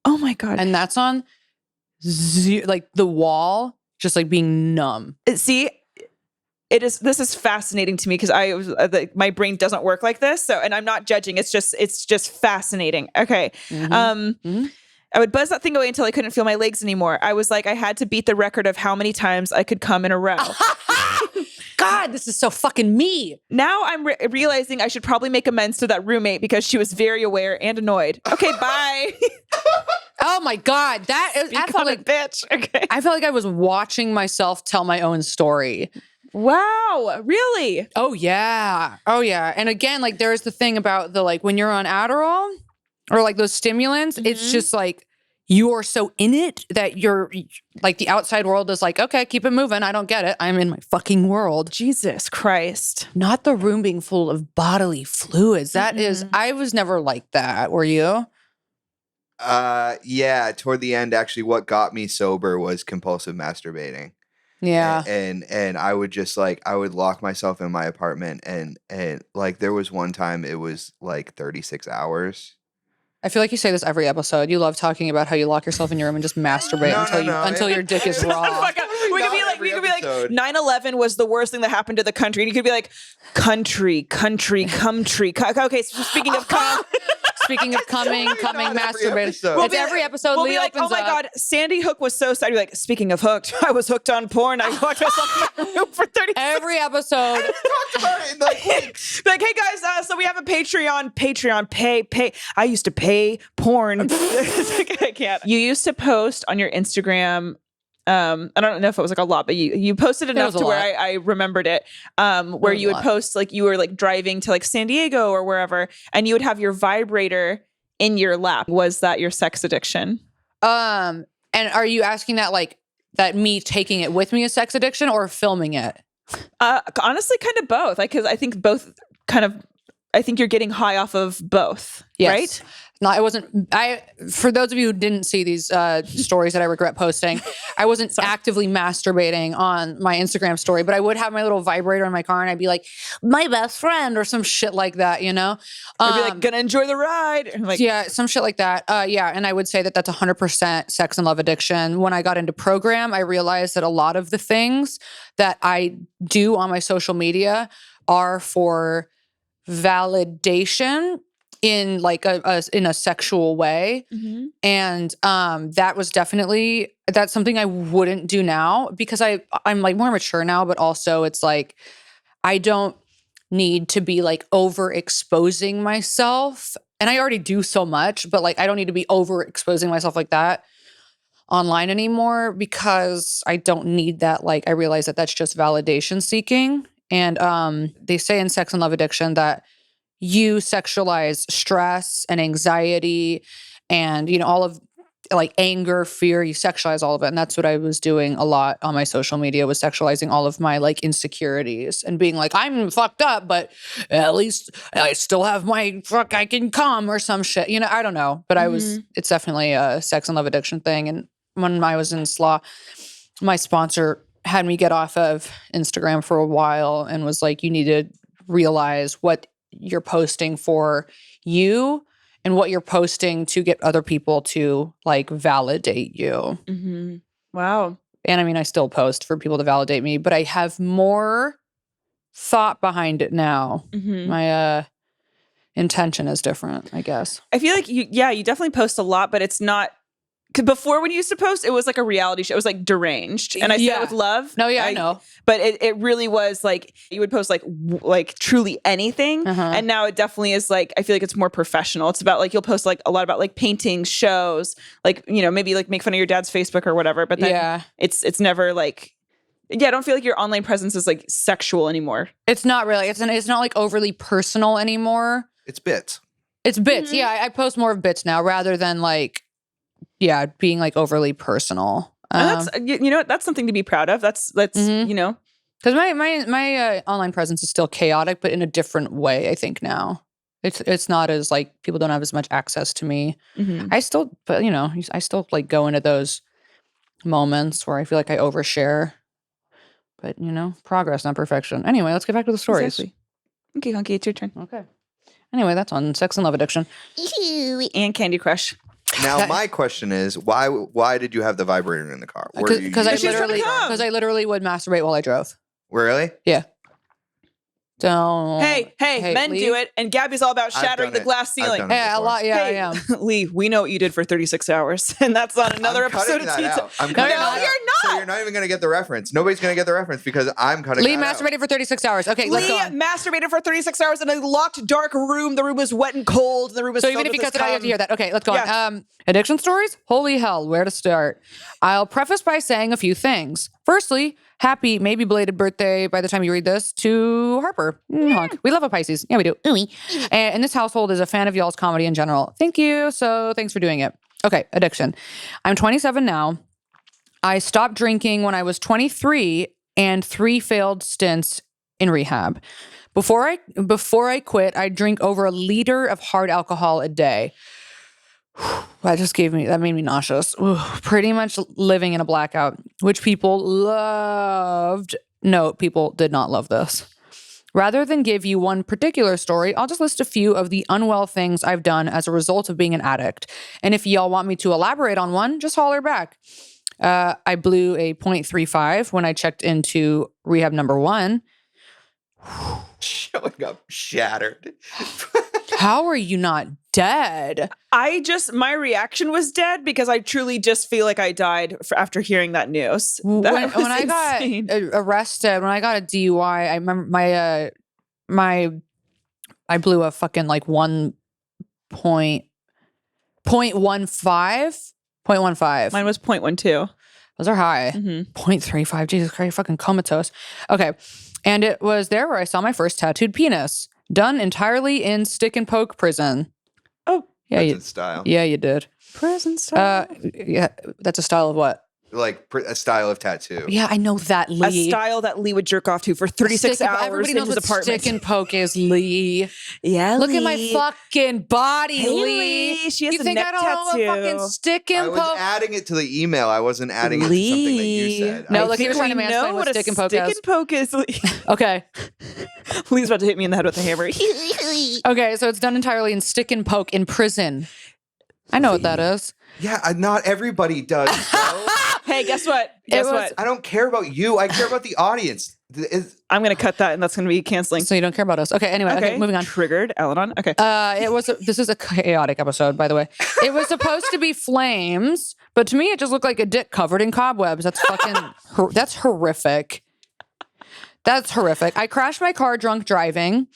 Oh my God. And that's on like the wall, just like being numb. See, this is fascinating to me because my brain doesn't work like this. So, and I'm not judging. It's just fascinating. Okay. I would buzz that thing away until I couldn't feel my legs anymore. I was like, I had to beat the record of how many times I could come in a row. God, this is so fucking me. Now I'm realizing I should probably make amends to that roommate because she was very aware and annoyed. Okay, bye. Oh my God. I felt like bitch. Okay. I felt like I was watching myself tell my own story. Wow. Really? Oh yeah. Oh yeah. And again, like there's the thing about the like when you're on Adderall or like those stimulants, it's just like you're so in it that you're like the outside world is like, okay, keep it moving. I don't get it. I'm in my fucking world. Jesus Christ. Not the room being full of bodily fluids. That is, I was never like that. Were you? Yeah, toward the end, actually, what got me sober was compulsive masturbating. Yeah. And I would just like, I would lock myself in my apartment and like there was one time it was like 36 hours. I feel like you say this every episode. You love talking about how you lock yourself in your room and just masturbate until your dick is raw. We could be like 9/11 was the worst thing that happened to the country. And you could be like, country. Okay, so speaking of Speaking of coming, masturbating. It's every episode. We'll Lee be like, opens oh my up. God, Sandy Hook was so sad. You're like, speaking of hooked, I was hooked on porn. I locked myself in my room for 30 Every episode. talked about it in like weeks. Like, hey guys, so we have a Patreon, pay. I used to pay porn. I can't. You used to post on your Instagram. I don't know if it was like a lot, but you posted enough to where I remembered it. Where you would post like you were like driving to like San Diego or wherever, and you would have your vibrator in your lap. Was that your sex addiction? And are you asking that like that me taking it with me is sex addiction or filming it? Honestly, kind of both. Because I think both kind of. I think you're getting high off of both, right? No, I wasn't. For those of you who didn't see these stories that I regret posting, I wasn't actively masturbating on my Instagram story, but I would have my little vibrator in my car and I'd be like, my best friend or some shit like that, you know? I'd be like, gonna enjoy the ride. Like, yeah, some shit like that. Yeah, and I would say that that's 100% sex and love addiction. When I got into program, I realized that a lot of the things that I do on my social media are for validation in like in a sexual way. And that was definitely, that's something I wouldn't do now because I'm like more mature now, but also it's like I don't need to be like overexposing myself. And I already do so much, but like I don't need to be overexposing myself like that online anymore because I don't need that. Like I realize that that's just validation seeking. And they say in sex and love addiction that you sexualize stress and anxiety and, you know, all of like anger, fear, you sexualize all of it. And that's what I was doing a lot on my social media was sexualizing all of my like insecurities and being like, I'm fucked up, but at least I still have my fuck, I can come or some shit. You know, I don't know. But it's definitely a sex and love addiction thing. And when I was in SLAA, my sponsor had me get off of Instagram for a while and was like, you need to realize what you're posting for you and what you're posting to get other people to like validate you. Wow. And I mean, I still post for people to validate me, but I have more thought behind it now. My intention is different, I guess. I feel like you definitely post a lot, but it's not 'cause before when you used to post, it was like a reality show. It was like deranged. And I said it with love. No, yeah, I know. But it really was like, you would post like truly anything. And now it definitely is like, I feel like it's more professional. It's about like, you'll post like a lot about like paintings, shows, like, you know, maybe like make fun of your dad's Facebook or whatever. But then it's never like, I don't feel like your online presence is like sexual anymore. It's not really. It's not like overly personal anymore. It's bits. It's bits. Mm-hmm. Yeah, I post more of bits now rather than like, being like overly personal. And that's you know, that's something to be proud of. That's you know, because my online presence is still chaotic, but in a different way. I think now it's not as like people don't have as much access to me. I still, but you know, I still like go into those moments where I feel like I overshare. But, you know, progress, not perfection. Anyway, let's get back to the stories. Exactly. Okay, Honky, it's your turn. Okay. Anyway, that's on Sex and Love Addiction. And Candy Crush. Now, my question is, why did you have the vibrator in the car? Because I literally would masturbate while I drove. Really? Yeah. Don't. Hey, men Lee? do it, and Gabby's all about shattering the glass ceiling. Yeah, a lot. Yeah, hey, I am. Lee, we know what you did for 36 hours, and that's on another episode of Teen. No, you're not. So you're not even going to get the reference. Nobody's going to get the reference because I'm cutting. Lee masturbated for 36 hours. Okay, let's go on. Lee masturbated for 36 hours in a locked, dark room. The room was wet and cold. And the room was so even if you cut it out, you have to hear that. Okay, let's go on. Addiction stories? Holy hell, where to start? I'll preface by saying a few things. Firstly, happy, maybe belated birthday by the time you read this to Harper. Honk. We love a Pisces. Yeah, we do. And this household is a fan of y'all's comedy in general. Thank you. So thanks for doing it. Okay, addiction. I'm 27 now. I stopped drinking when I was 23 and 3 failed stints in rehab. Before I quit, I drink over 1 liter of hard alcohol a day. That made me nauseous. Ooh, pretty much living in a blackout, which people loved. No, people did not love this. Rather than give you one particular story, I'll just list a few of the unwell things I've done as a result of being an addict. And if y'all want me to elaborate on one, just holler back. I blew a 0.35 when I checked into rehab number 1. Showing up shattered. How are you not dead? My reaction was dead because I truly just feel like I died after hearing that news. When I got arrested, when I got a DUI, I remember I blew a fucking like 0.15. 0.15. Mine was 0.12. Those are high. 0.35. Jesus Christ, fucking comatose. Okay. And it was there where I saw my first tattooed penis. Done entirely in stick and poke prison. Oh. Yeah, that's a style. Yeah, you did. Prison style? Yeah, that's a style of what? Like a style of tattoo. Yeah, I know that, Lee. A style that Lee would jerk off to for 36 hours in his apartment. Stick and poke is, Lee. Yeah, Look Lee. at my fucking body, hey, Lee. She has you a think neck I don't tattoo. know a fucking stick and poke? I was adding it to the email. I wasn't adding it to something that you said. No, look, you're trying to mansplain what stick and poke is. Stick and poke is. Okay. Lee's about to hit me in the head with a hammer. Okay, so it's done entirely in stick and poke in prison. I know what that is. Yeah, not everybody does. Hey, guess what? Guess what? I don't care about you. I care about the audience. I'm going to cut that, and that's going to be canceling. So you don't care about us. Okay, anyway, okay, moving on. Triggered. Al-Anon. Okay. This is a chaotic episode, by the way. It was supposed to be flames, but to me, it just looked like a dick covered in cobwebs. That's fucking, that's horrific. That's horrific. I crashed my car drunk driving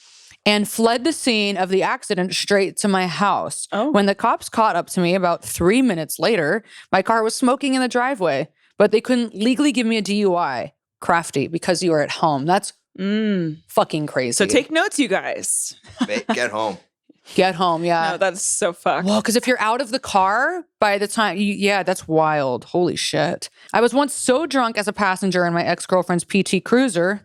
and fled the scene of the accident straight to my house. Oh. When the cops caught up to me about 3 minutes later, my car was smoking in the driveway, but they couldn't legally give me a DUI. Crafty, because you were at home. That's fucking crazy. So take notes, you guys. Get home. Get home, yeah. No, that's so fucked. Well, because if you're out of the car by the time, that's wild. Holy shit. I was once so drunk as a passenger in my ex-girlfriend's PT Cruiser,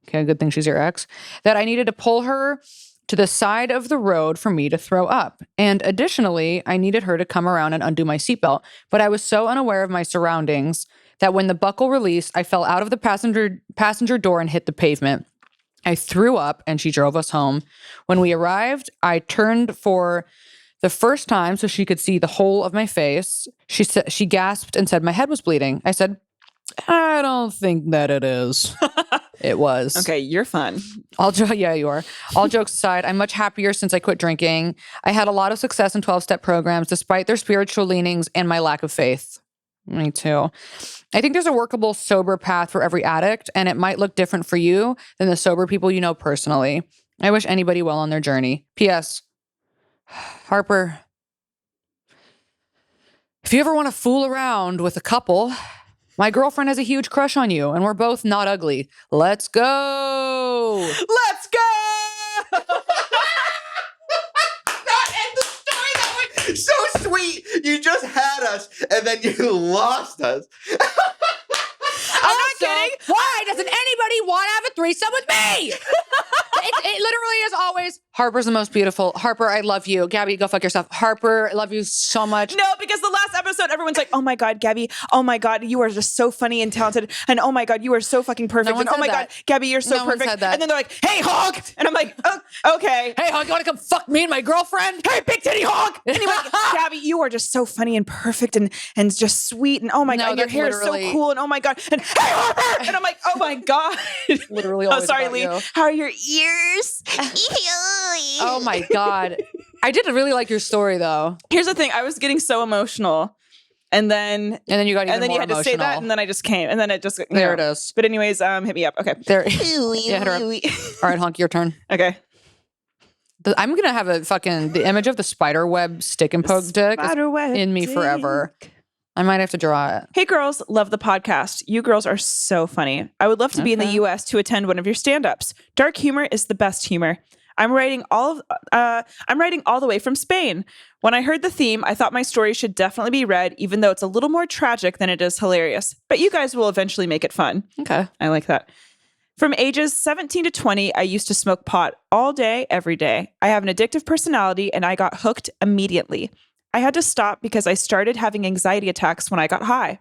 okay, good thing she's your ex, that I needed to pull her to the side of the road for me to throw up. And additionally, I needed her to come around and undo my seatbelt. But I was so unaware of my surroundings that when the buckle released, I fell out of the passenger door and hit the pavement. I threw up and she drove us home. When we arrived, I turned for the first time so she could see the whole of my face. She gasped and said my head was bleeding. I said, I don't think that it is. It was. Okay, you're fun. Yeah, you are. All jokes aside, I'm much happier since I quit drinking. I had a lot of success in 12-step programs despite their spiritual leanings and my lack of faith. Me too. I think there's a workable sober path for every addict, and it might look different for you than the sober people you know personally. I wish anybody well on their journey. P.S. Harper, if you ever want to fool around with a couple, my girlfriend has a huge crush on you, and we're both not ugly. Let's go. Let's go. Not end the story that way. So sweet. You just had us, and then you lost us. I'm not kidding. Why doesn't anybody want to have a threesome with me? It literally is always, Harper's the most beautiful. Harper, I love you. Gabby, go fuck yourself. Harper, I love you so much. No, because the last episode, everyone's like, oh my God, Gabby. Oh my God, you are just so funny and talented. And oh my God, you are so fucking perfect. No one and oh my said God, that. Gabby, you're so No one perfect. said that. And then they're like, hey, honk. And I'm like, okay. Hey, honk, you want to come fuck me and my girlfriend? Hey, big titty honk. Anyway, Gabby, you are just so funny and perfect and just sweet. And oh my No, God, your that's hair is so literally- cool. And oh my God. And hey, Harper. And I'm like, oh my God. Literally Oh, always sorry, about Lee. you. How are your ears? Oh my God. I did really like your story though. Here's the thing. I was getting so emotional. And then And then you got even and then more you had to say that, emotional. and then I just came, and then it just There it is. But anyways, hit me up. Okay. There. Yeah, hit her up. All right, honk, your turn. Okay. I'm going to have the image of the spider web stick and poke dick is Spiderweb in me dick. forever. I might have to draw it. Hey girls, love the podcast. You girls are so funny. I would love to be in the Okay. US to attend one of your stand-ups. Dark humor is the best humor. I'm writing all the way from Spain. When I heard the theme, I thought my story should definitely be read, even though it's a little more tragic than it is hilarious. But you guys will eventually make it fun. Okay. I like that. From ages 17 to 20, I used to smoke pot all day, every day. I have an addictive personality and I got hooked immediately. I had to stop because I started having anxiety attacks when I got high.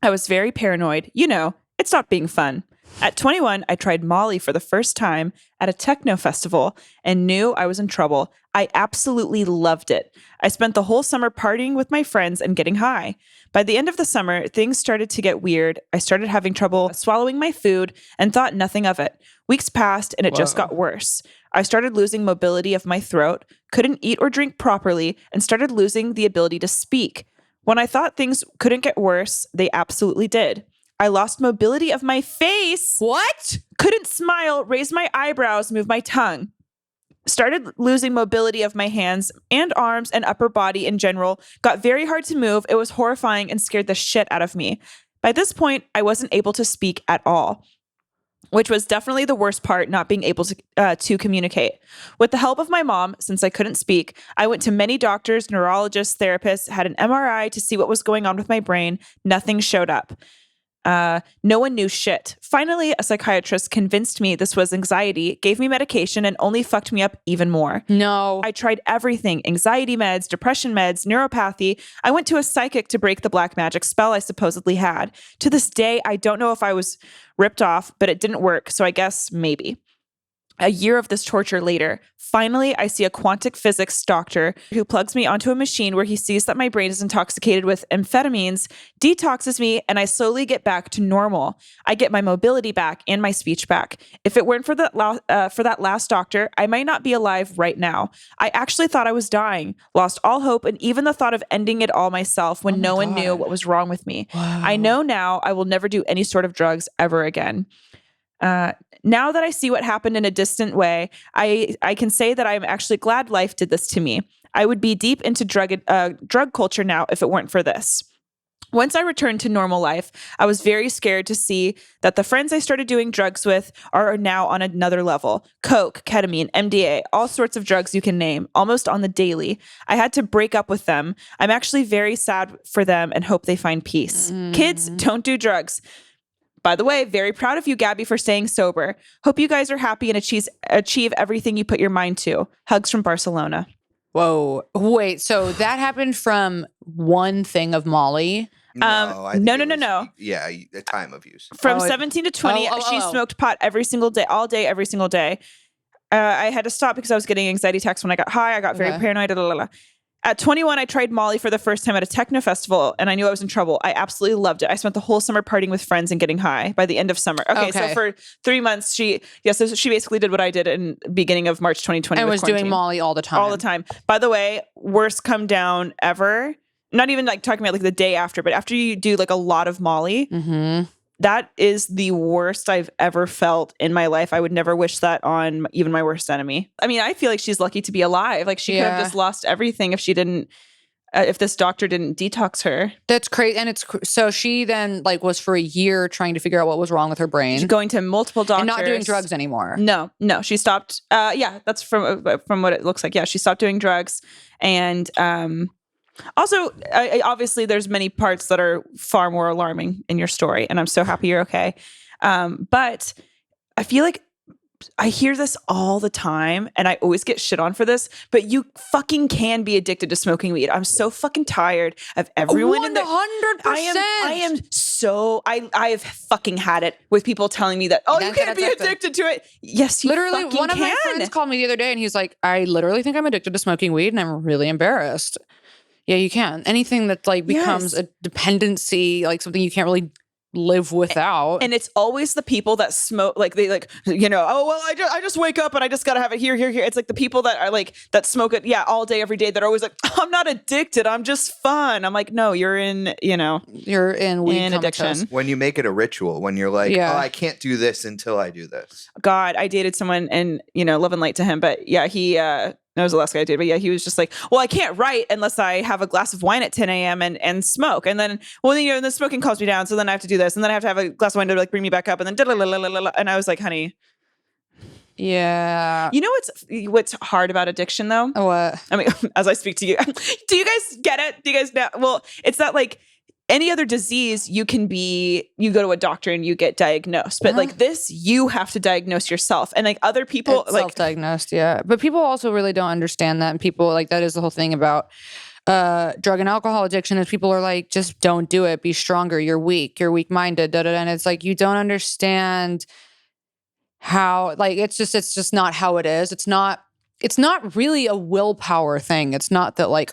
I was very paranoid. You know, it stopped being fun. At 21, I tried Molly for the first time at a techno festival and knew I was in trouble. I absolutely loved it. I spent the whole summer partying with my friends and getting high. By the end of the summer, things started to get weird. I started having trouble swallowing my food and thought nothing of it. Weeks passed and it just got worse. I started losing mobility of my throat, couldn't eat or drink properly, and started losing the ability to speak. When I thought things couldn't get worse, they absolutely did. I lost mobility of my face. What? Couldn't smile, raise my eyebrows, move my tongue. Started losing mobility of my hands and arms and upper body in general. Got very hard to move. It was horrifying and scared the shit out of me. By this point, I wasn't able to speak at all, which was definitely the worst part, not being able to communicate. With the help of my mom, since I couldn't speak, I went to many doctors, neurologists, therapists, had an MRI to see what was going on with my brain. Nothing showed up. No one knew shit. Finally, a psychiatrist convinced me this was anxiety, gave me medication, and only fucked me up even more. No. I tried everything: anxiety meds, depression meds, neuropathy. I went to a psychic to break the black magic spell I supposedly had. To this day, I don't know if I was ripped off, but it didn't work, so I guess maybe. A year of this torture later, finally, I see a quantum physics doctor who plugs me onto a machine where he sees that my brain is intoxicated with amphetamines, detoxes me, and I slowly get back to normal. I get my mobility back and my speech back. If it weren't for that last doctor, I might not be alive right now. I actually thought I was dying, lost all hope, and even the thought of ending it all myself when no one knew what was wrong with me. Wow. I know now I will never do any sort of drugs ever again. Now that I see what happened in a distant way, I can say that I'm actually glad life did this to me. I would be deep into drug culture now if it weren't for this. Once I returned to normal life, I was very scared to see that the friends I started doing drugs with are now on another level. Coke, ketamine, MDA, all sorts of drugs you can name, almost on the daily. I had to break up with them. I'm actually very sad for them and hope they find peace. Kids, don't do drugs. By the way, very proud of you, Gabby, for staying sober. Hope you guys are happy and achieve everything you put your mind to. Hugs from Barcelona. Whoa. Wait, so that happened from one thing of Molly? I think no. it was, yeah, the time of use. From Oh, 17 to 20, she oh. smoked pot every single day, all day, every single day. I had to stop because I was getting anxiety attacks when I got high. I got very Okay. paranoid. Blah, blah, blah. At 21, I tried Molly for the first time at a techno festival, and I knew I was in trouble. I absolutely loved it. I spent the whole summer partying with friends and getting high by the end of summer. Okay. So for 3 months, she basically did what I did in beginning of March 2020. And was quarantine. doing Molly all the time. All the time. By the way, worst come down ever. Not even like talking about like the day after, but after you do like a lot of Molly, that is the worst I've ever felt in my life. I would never wish that on even my worst enemy. I mean, I feel like she's lucky to be alive. Like she could have just lost everything if she didn't, if this doctor didn't detox her. That's crazy. And so she then like was for a year trying to figure out what was wrong with her brain. She's going to multiple doctors. And not doing drugs anymore. No. She stopped. That's from what it looks like. Yeah, she stopped doing drugs. And also, obviously, there's many parts that are far more alarming in your story, and I'm so happy you're okay. But I feel like I hear this all the time, and I always get shit on for this, but you fucking can be addicted to smoking weed. I'm so fucking tired of everyone 100%. I am so I have fucking had it with people telling me that, you can't be addicted to it. Yes, you literally, fucking one of my can. friends called me the other day, and he's like, I literally think I'm addicted to smoking weed, and I'm really embarrassed. Yeah, you can. Anything that like becomes a dependency, like something you can't really live without. And it's always the people that smoke, like they like, I just wake up and I just got to have it here. It's like the people that are like, that smoke it, all day, every day. That are always like, I'm not addicted. I'm just fun. I'm like, no, you're in, you're in weed addiction. When you make it a ritual, when you're like, I can't do this until I do this. God, I dated someone and, love and light to him. But yeah, he, that was the last guy I did. But yeah, he was just like, well, I can't write unless I have a glass of wine at 10 a.m. and smoke. And then, the smoking calms me down. So then I have to do this. And then I have to have a glass of wine to like bring me back up. And then, and I was like, honey. Yeah. You know what's hard about addiction though? What? I mean, as I speak to you, do you guys get it? Do you guys know? Well, it's that like, any other disease, you go to a doctor and you get diagnosed. But like this, you have to diagnose yourself. And like other people, it's self-diagnosed, yeah. But people also really don't understand that. And people like that is the whole thing about drug and alcohol addiction is people are like, just don't do it. Be stronger. You're weak. You're weak-minded. And it's like you don't understand how like it's just not how it is. It's not really a willpower thing. It's not that like,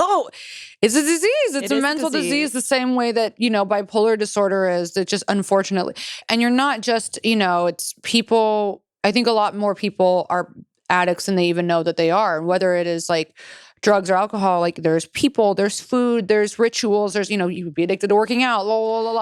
it's a disease. It's a mental disease the same way that, bipolar disorder is. It just unfortunately. And you're not just, it's people, I think a lot more people are addicts than they even know that they are. And whether it is like drugs or alcohol, like there's people, there's food, there's rituals, there's, you would be addicted to working out,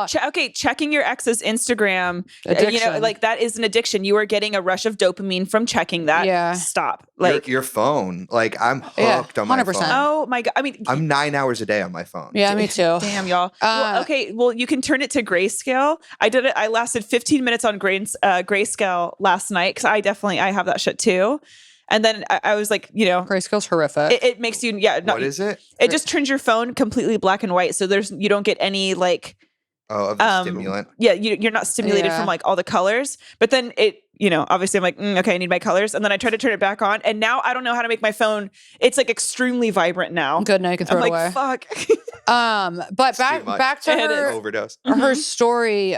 checking your ex's Instagram, addiction. Like that is an addiction. You are getting a rush of dopamine from checking that. Yeah. Stop. Like your phone. Like I'm hooked on my 100%. phone. Oh my God. I mean, I'm 9 hours a day on my phone. Yeah, me too. Damn, y'all. Well, you can turn it to grayscale. I did it. I lasted 15 minutes on grayscale last night because I have that shit too. And then I was like, grayscale's horrific. It makes you, What is it? It just turns your phone completely black and white. So you don't get any like, of the stimulant. Yeah, you're not stimulated from like all the colors. But then it, obviously I'm like, okay, I need my colors. And then I try to turn it back on. And now I don't know how to make my phone. It's like extremely vibrant now. Good, now you can throw it away. Fuck. But back to her overdose. Her story.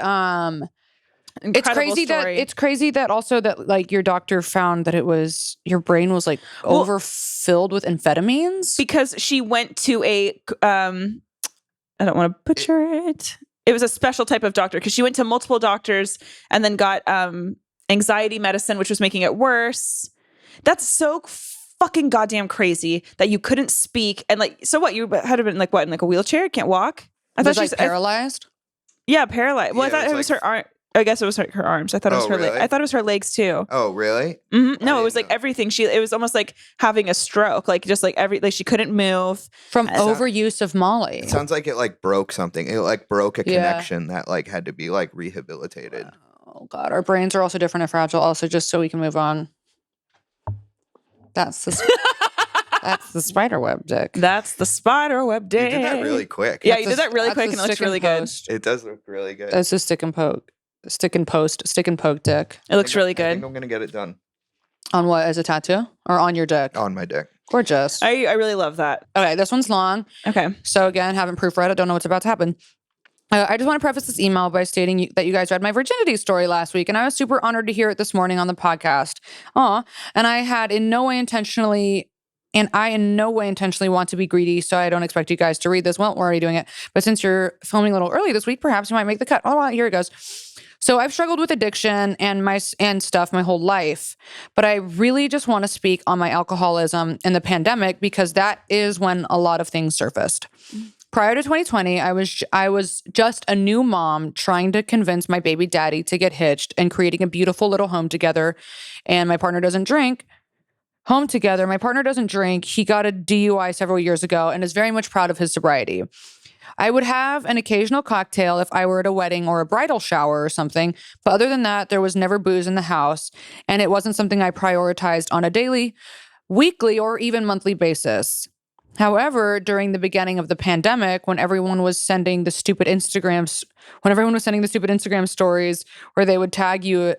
It's crazy that also that like your doctor found that it was your brain was like overfilled with amphetamines because she went to I don't want to butcher it. It was a special type of doctor because she went to multiple doctors and then got anxiety medicine, which was making it worse. That's so fucking goddamn crazy that you couldn't speak and like. So what? You had to been like what in like a wheelchair? Can't walk? I thought she was paralyzed. Yeah, paralyzed. Well, I thought it was her arm. I guess it was her arms. I thought it was her. Really? I thought it was her legs too. Oh, really? Mm-hmm. No, it was like everything. It was almost like having a stroke. Like just like she couldn't move from overuse of Molly. It sounds like it like broke something. It like broke a connection that like had to be like rehabilitated. Oh God, our brains are also different and fragile. Also, just so we can move on. That's the spiderweb dick. That's the spiderweb dick. You did that really quick. Yeah, you did that really quick, and it looks really good. It does look really good. It's a stick and poke dick. It looks really good. I think I'm gonna get it done. On what? As a tattoo or on your dick? On my dick. Gorgeous. I really love that. Okay, this one's long. Okay. So again, haven't proofread it. Don't know what's about to happen. I just want to preface this email by stating that you guys read my virginity story last week, and I was super honored to hear it this morning on the podcast. And I had in no way intentionally And I in no way intentionally want to be greedy, so I don't expect you guys to read this. Well, we're already doing it. But since you're filming a little early this week, perhaps you might make the cut. Oh, well, here it goes. So I've struggled with addiction and stuff my whole life, but I really just want to speak on my alcoholism in the pandemic because that is when a lot of things surfaced. Prior to 2020, I was just a new mom trying to convince my baby daddy to get hitched and creating a beautiful little home together. And my partner doesn't drink. Home together. My partner doesn't drink. He got a DUI several years ago and is very much proud of his sobriety. I would have an occasional cocktail if I were at a wedding or a bridal shower or something. But other than that, there was never booze in the house. And it wasn't something I prioritized on a daily, weekly, or even monthly basis. However, during the beginning of the pandemic, when everyone was sending the stupid Instagram stories where they would tag you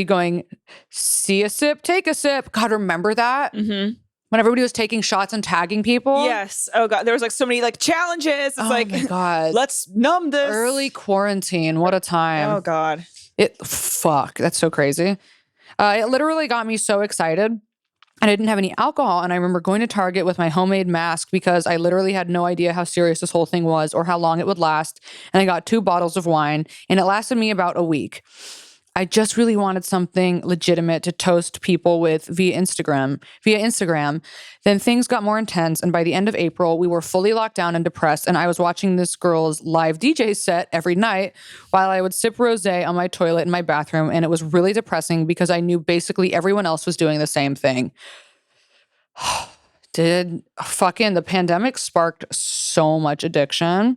going, see a sip, take a sip. God, remember that? Mm-hmm. When everybody was taking shots and tagging people? Yes. Oh God. There was like so many like challenges. It's like, my God. Let's numb this. Early quarantine. What a time. Oh God. Fuck. That's so crazy. It literally got me so excited. And I didn't have any alcohol. And I remember going to Target with my homemade mask because I literally had no idea how serious this whole thing was or how long it would last. And I got 2 bottles of wine and it lasted me about a week. I just really wanted something legitimate to toast people with via Instagram. Then things got more intense. And by the end of April, we were fully locked down and depressed. And I was watching this girl's live DJ set every night while I would sip rosé on my toilet in my bathroom. And it was really depressing because I knew basically everyone else was doing the same thing. The pandemic sparked so much addiction.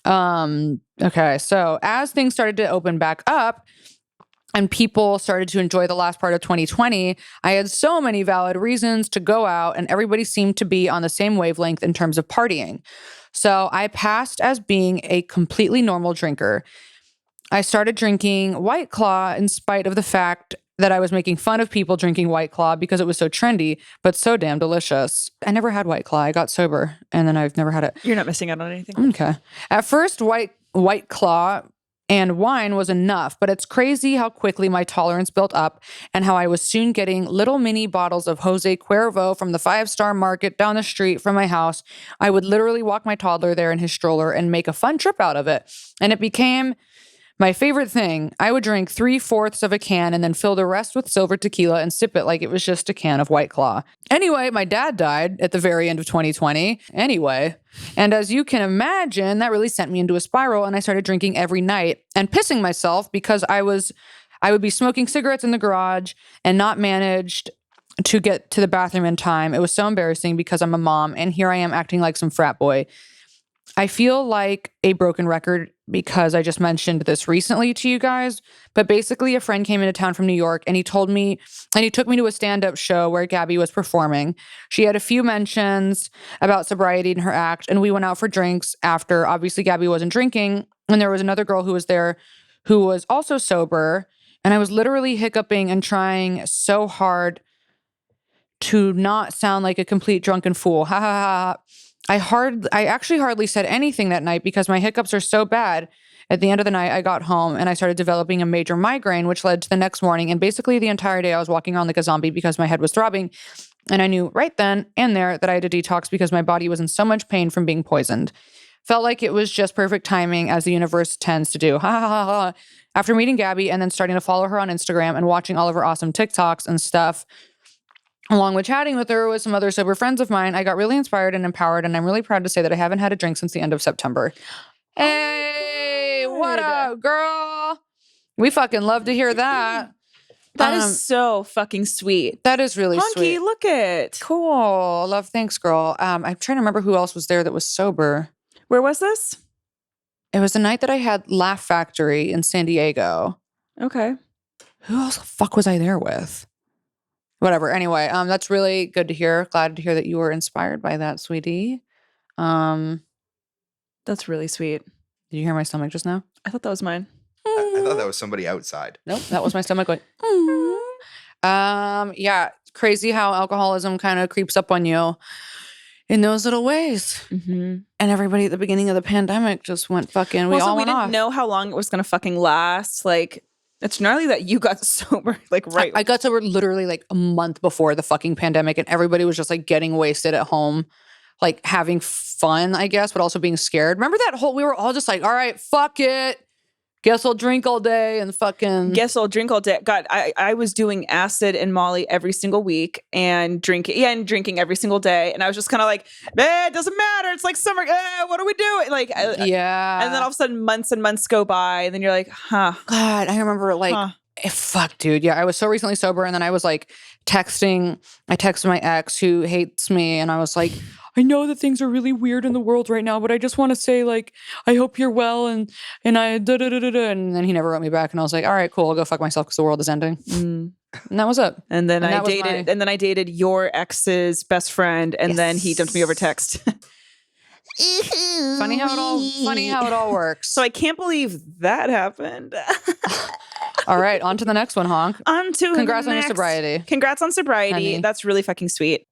Okay, so as things started to open back up, and people started to enjoy the last part of 2020, I had so many valid reasons to go out and everybody seemed to be on the same wavelength in terms of partying. So I passed as being a completely normal drinker. I started drinking White Claw in spite of the fact that I was making fun of people drinking White Claw because it was so trendy, but so damn delicious. I never had White Claw. I got sober and then I've never had it. You're not missing out on anything. Okay. At first, White Claw and wine was enough, but it's crazy how quickly my tolerance built up and how I was soon getting little mini bottles of Jose Cuervo from the 5-Star Market down the street from my house. I would literally walk my toddler there in his stroller and make a fun trip out of it. And it became my favorite thing. I would drink 3/4 of a can and then fill the rest with silver tequila and sip it like it was just a can of White Claw. Anyway, my dad died at the very end of 2020. And as you can imagine, that really sent me into a spiral and I started drinking every night and pissing myself because I would be smoking cigarettes in the garage and not managed to get to the bathroom in time. It was so embarrassing because I'm a mom and here I am acting like some frat boy. I feel like a broken record because I just mentioned this recently to you guys, but basically a friend came into town from New York and he took me to a stand-up show where Gabby was performing. She had a few mentions about sobriety in her act and we went out for drinks after. Obviously Gabby wasn't drinking and there was another girl who was there who was also sober and I was literally hiccuping and trying so hard to not sound like a complete drunken fool. Ha ha ha. I actually hardly said anything that night because my hiccups are so bad. At the end of the night, I got home and I started developing a major migraine, which led to the next morning. And basically the entire day I was walking around like a zombie because my head was throbbing. And I knew right then and there that I had to detox because my body was in so much pain from being poisoned. Felt like it was just perfect timing as the universe tends to do. Ha ha ha ha. After meeting Gabby and then starting to follow her on Instagram and watching all of her awesome TikToks and stuff, along with chatting with her with some other sober friends of mine, I got really inspired and empowered, and I'm really proud to say that I haven't had a drink since the end of September. Hey, what up, girl? We fucking love to hear that. That is so fucking sweet. That is really Honky, sweet. look it. Cool. Love, thanks, girl. I'm trying to remember who else was there that was sober. Where was this? It was the night that I had Laugh Factory in San Diego. Okay. Who else the fuck was I there with? Whatever. Anyway, that's really good to hear. Glad to hear that you were inspired by that, sweetie. That's really sweet. Did you hear my stomach just now? I thought that was mine. I thought that was somebody outside. Nope, that was my stomach going. Yeah, crazy how alcoholism kind of creeps up on you in those little ways. Mm-hmm. And everybody at the beginning of the pandemic just went fucking. We Also, all we went didn't off. know how long it was going to fucking last. Like, It's gnarly that you got sober, like right. I got sober literally like a month before the fucking pandemic, and everybody was just like getting wasted at home, like having fun, I guess, but also being scared. Remember that whole, we were all just like, all right, fuck it. Guess I'll drink all day and fucking. Guess I'll drink all day. God, I was doing acid and Molly every single week and drinking every single day. And I was just kind of like, it doesn't matter. It's like summer. What are we doing? Like, yeah. And then all of a sudden months and months go by and then you're like, huh. God, I remember like, fuck, dude. Yeah, I was so recently sober, and then I was like I texted my ex who hates me, and I was like, I know that things are really weird in the world right now, but I just want to say, like, I hope you're well, and I and then he never wrote me back, and I was like, all right, cool, I'll go fuck myself because the world is ending. And that was it. And then I dated your ex's best friend, and then he dumped me over text. Funny how it all works. So I can't believe that happened. All right, on to the next one, Honk. Congrats on your sobriety. Congrats on sobriety. Honey. That's really fucking sweet.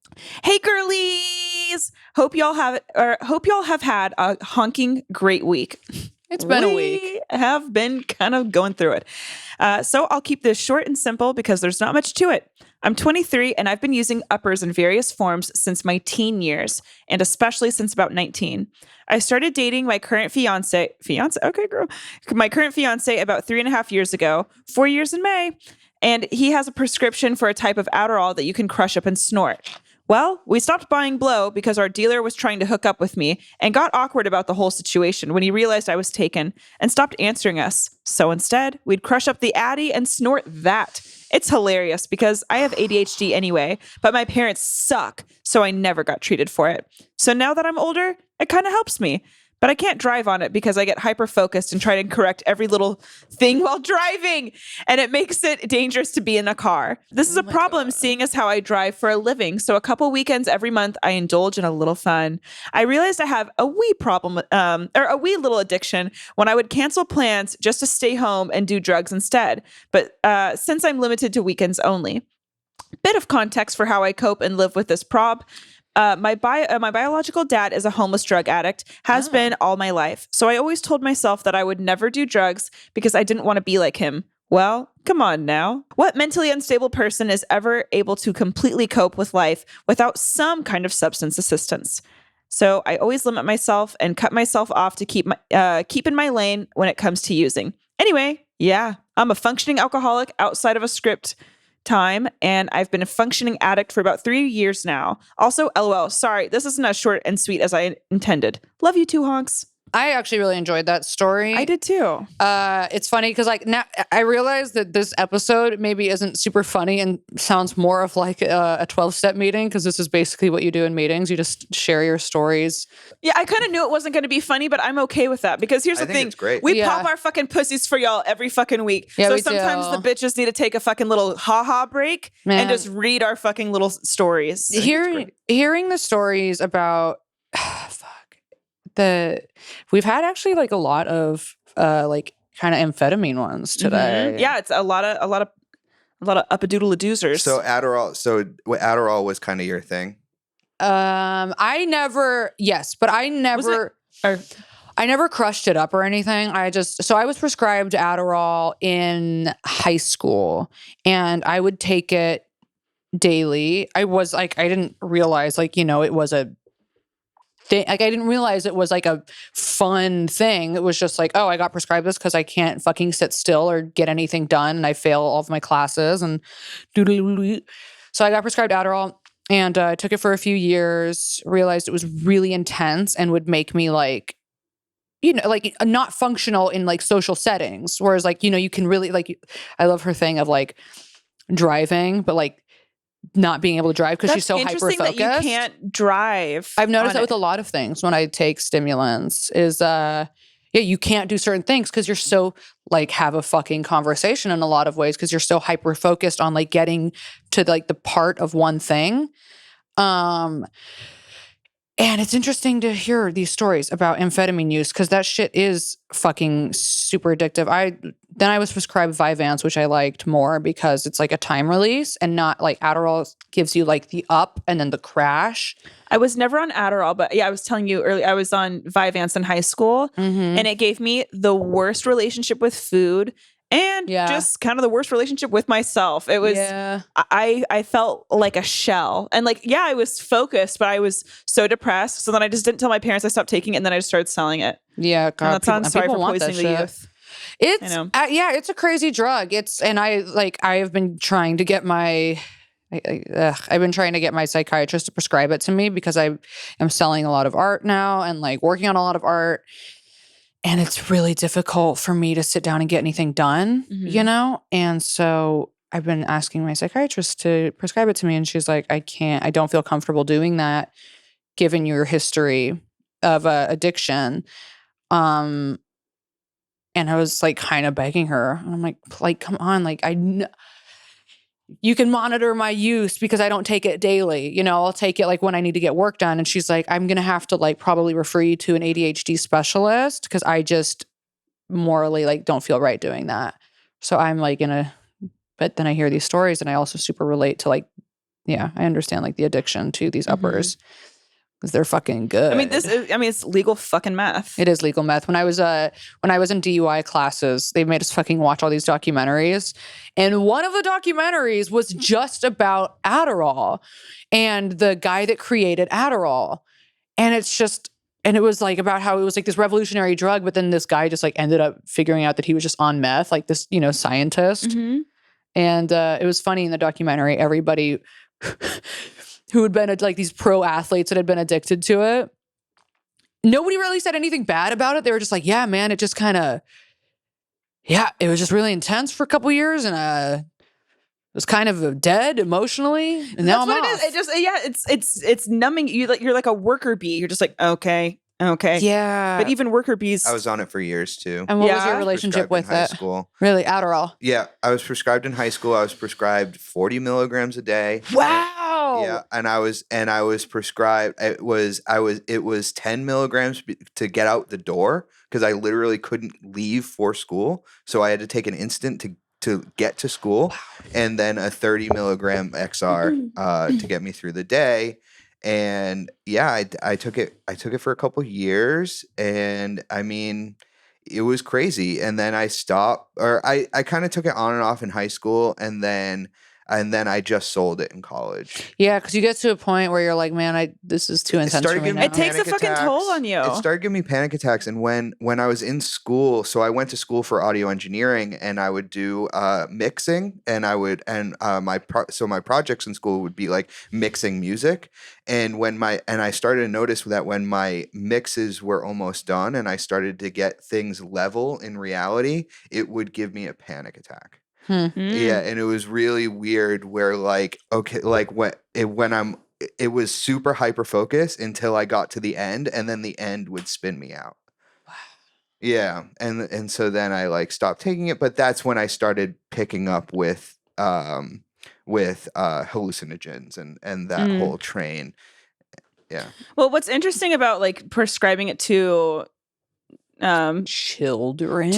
Hey, girlies. Hope y'all have had a honking great week. It's been a week. We have been kind of going through it. So I'll keep this short and simple because there's not much to it. I'm 23 and I've been using uppers in various forms since my teen years, and especially since about 19. I started dating my current fiance, okay, girl, my current fiance about 3.5 years ago, 4 years in May, and he has a prescription for a type of Adderall that you can crush up and snort. Well, we stopped buying blow because our dealer was trying to hook up with me and got awkward about the whole situation when he realized I was taken and stopped answering us. So instead, we'd crush up the Addy and snort that. It's hilarious because I have ADHD anyway, but my parents suck, so I never got treated for it. So now that I'm older, it kind of helps me. But I can't drive on it because I get hyper-focused and try to correct every little thing while driving. And it makes it dangerous to be in a car. This is a problem seeing as how I drive for a living. So a couple weekends every month, I indulge in a little fun. I realized I have a wee problem, or a wee little addiction when I would cancel plans just to stay home and do drugs instead. But since I'm limited to weekends only. Bit of context for how I cope and live with this prob. My biological dad is a homeless drug addict, has been all my life. So I always told myself that I would never do drugs because I didn't want to be like him. Well, come on now. What mentally unstable person is ever able to completely cope with life without some kind of substance assistance? So I always limit myself and cut myself off to keep in my lane when it comes to using. Anyway, yeah, I'm a functioning alcoholic outside of a script time, and I've been a functioning addict for about 3 years now. Also, LOL, sorry, this isn't as short and sweet as I intended. Love you too, honks. I actually really enjoyed that story. I did too. It's funny because like now I realize that this episode maybe isn't super funny and sounds more of like a 12-step meeting, because this is basically what you do in meetings. You just share your stories. Yeah, I kind of knew it wasn't going to be funny, but I'm okay with that because here's the thing. It's great. We pop our fucking pussies for y'all every fucking week. Yeah, so we sometimes do. the bitches need to take a fucking little ha-ha break and just read our fucking little stories. Hearing the stories about we've had actually like a lot of like kind of amphetamine ones today. Mm-hmm. Yeah, it's a lot of up-a-doodle-a-doozers. So Adderall was kind of your thing. I never crushed it up or anything. I was prescribed Adderall in high school, and I would take it daily. I didn't realize it was a thing. Like, I didn't realize it was like a fun thing. It was just like, oh, I got prescribed this because I can't fucking sit still or get anything done, and I fail all of my classes and so I got prescribed Adderall, and I took it for a few years, realized it was really intense and would make me like not functional in like social settings. Whereas you can really I love her thing of like driving, but like not being able to drive because she's so hyper-focused. That you can't drive. I've noticed that with a lot of things when I take stimulants is you can't do certain things because you're so like have a fucking conversation in a lot of ways because you're so hyper-focused on like getting to like the part of one thing. And it's interesting to hear these stories about amphetamine use because that shit is fucking super addictive. Then I was prescribed Vyvanse, which I liked more because it's like a time release and not like Adderall gives you like the up and then the crash. I was never on Adderall, but yeah, I was telling you earlier, I was on Vyvanse in high school, and it gave me the worst relationship with food and just kind of the worst relationship with myself. It was, I felt like a shell, and like, I was focused, but I was so depressed. So then I just didn't tell my parents. I stopped taking it, and then I just started selling it. Yeah. God, and that's on Sorry for Poisoning the Youth. It's, it's a crazy drug. And I have been trying to get I've been trying to get my psychiatrist to prescribe it to me because I am selling a lot of art now and like working on a lot of art. And it's really difficult for me to sit down and get anything done, you know? And so I've been asking my psychiatrist to prescribe it to me. And she's like, I don't feel comfortable doing that given your history of addiction. And I was like kind of begging her. And I'm like, come on. Like, you can monitor my use because I don't take it daily. You know, I'll take it like when I need to get work done. And she's like, I'm going to have to like probably refer you to an ADHD specialist because I just morally like don't feel right doing that. So I'm like but then I hear these stories and I also super relate to like, I understand like the addiction to these uppers because they're fucking good. It's legal fucking meth. It is legal meth. When I was in DUI classes, they made us fucking watch all these documentaries. And one of the documentaries was just about Adderall and the guy that created Adderall. And it was like about how it was like this revolutionary drug, but then this guy just like ended up figuring out that he was just on meth, like this, scientist. And it was funny in the documentary, everybody who had been like these pro athletes that had been addicted to it. Nobody really said anything bad about it. They were just like, yeah, man, it just kind of, it was just really intense for a couple years. And it was kind of dead emotionally. And now I'm off. It is. It just, it's numbing you. Like, you're like a worker bee. You're just like, okay. Yeah. But even worker bees. I was on it for years too. And what was your relationship with high it? School. Really? Adderall? Yeah. I was prescribed in high school. I was prescribed 40 milligrams a day. Wow. Yeah. And I was prescribed, it was 10 milligrams to get out the door because I literally couldn't leave for school. So I had to take an instant to get to school, and then a 30 milligram XR to get me through the day. And I took it for a couple years, and I mean, it was crazy. And then I stopped, or I kind of took it on and off in high school, and then I just sold it in college. Yeah, because you get to a point where you're like, man, this is too intense for me now. It takes a fucking toll on you. It started giving me panic attacks. And when I was in school, so I went to school for audio engineering, and I would do mixing, and my projects in school would be like mixing music. And I started to notice that when my mixes were almost done and I started to get things level in reality, it would give me a panic attack. Yeah, and it was really weird where like, okay, like it was super hyper focused until I got to the end, and then the end would spin me out. Wow. Yeah, and so then I like stopped taking it, but that's when I started picking up with hallucinogens and that whole train. Yeah. Well, what's interesting about like prescribing it to children,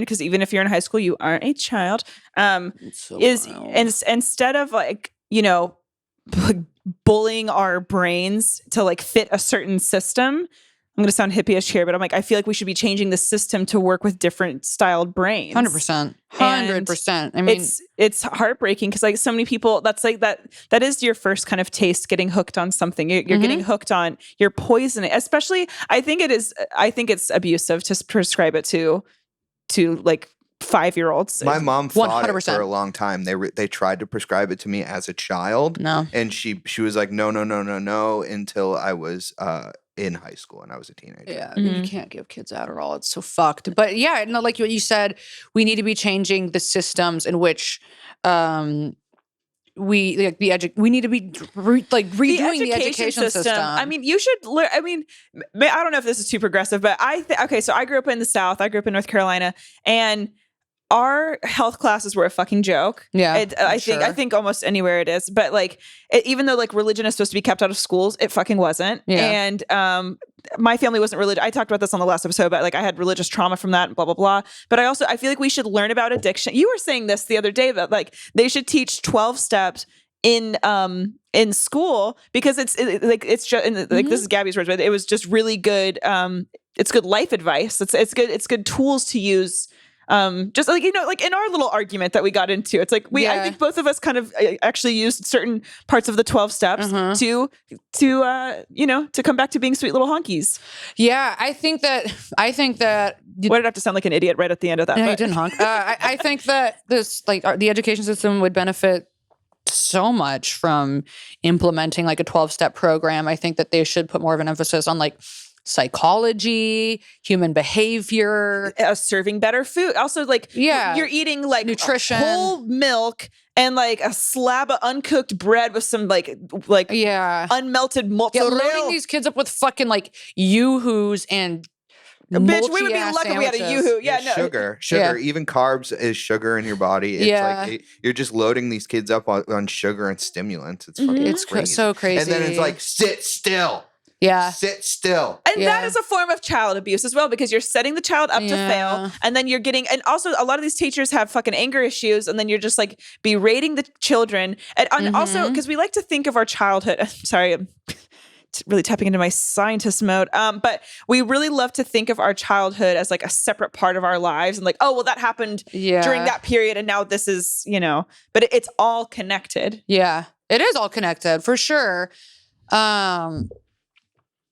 because even if you're in high school, you aren't a child, instead of like, bullying our brains to like fit a certain system. I'm going to sound hippie-ish here, but I'm like, I feel like we should be changing the system to work with different styled brains. 100%. 100%. I mean, it's heartbreaking because like so many people, that's like that is your first kind of taste, getting hooked on something. You're getting hooked on, you're poisoning. Especially, I think it's abusive to prescribe it to like 5-year-olds. My mom fought 100%. it for a long time. They tried to prescribe it to me as a child. No. And she was like, no, until I was in high school and I was a teenager. Yeah, you can't give kids Adderall. It's so fucked. But yeah, no, like what you said, we need to be changing the systems in which we need to be redoing the education system. I mean, you should learn. I mean, I don't know if this is too progressive, but so I grew up in the South. I grew up in North Carolina, and our health classes were a fucking joke. Yeah, I think almost anywhere it is. But like, even though like religion is supposed to be kept out of schools, it fucking wasn't. Yeah. And my family wasn't religious. I talked about this on the last episode, but like I had religious trauma from that and blah, blah, blah. But I feel like we should learn about addiction. You were saying this the other day that like they should teach 12 steps in school because it's just like this is Gabby's words, but it was just really good. It's good life advice. It's good tools to use Just like, like in our little argument that we got into, it's like I think both of us kind of actually used certain parts of the 12 steps to come back to being sweet little honkies. Yeah, I think that Why did I have to sound like an idiot right at the end of that? No, you didn't honk. I think that this, like, the education system would benefit so much from implementing like a 12-step program. I think that they should put more of an emphasis on like psychology, human behavior, serving better food. Also, like, you're eating like nutrition, whole milk, and like a slab of uncooked bread with some like unmelted mozzarella. Loading these kids up with fucking like yoo-hoos and bitch, we would be lucky if we had a yoo-hoo. Sugar. Even carbs is sugar in your body. It's like you're just loading these kids up on sugar and stimulants. It's fucking crazy. So crazy. And then it's like, sit still. Yeah. Sit still. And that is a form of child abuse as well, because you're setting the child up to fail, and then you're getting, and also a lot of these teachers have fucking anger issues, and then you're just like berating the children. And also, because we like to think of our childhood, sorry, I'm really tapping into my scientist mode. But we really love to think of our childhood as like a separate part of our lives, and like, oh, well, that happened during that period, and now this is, but it's all connected. Yeah, it is all connected for sure.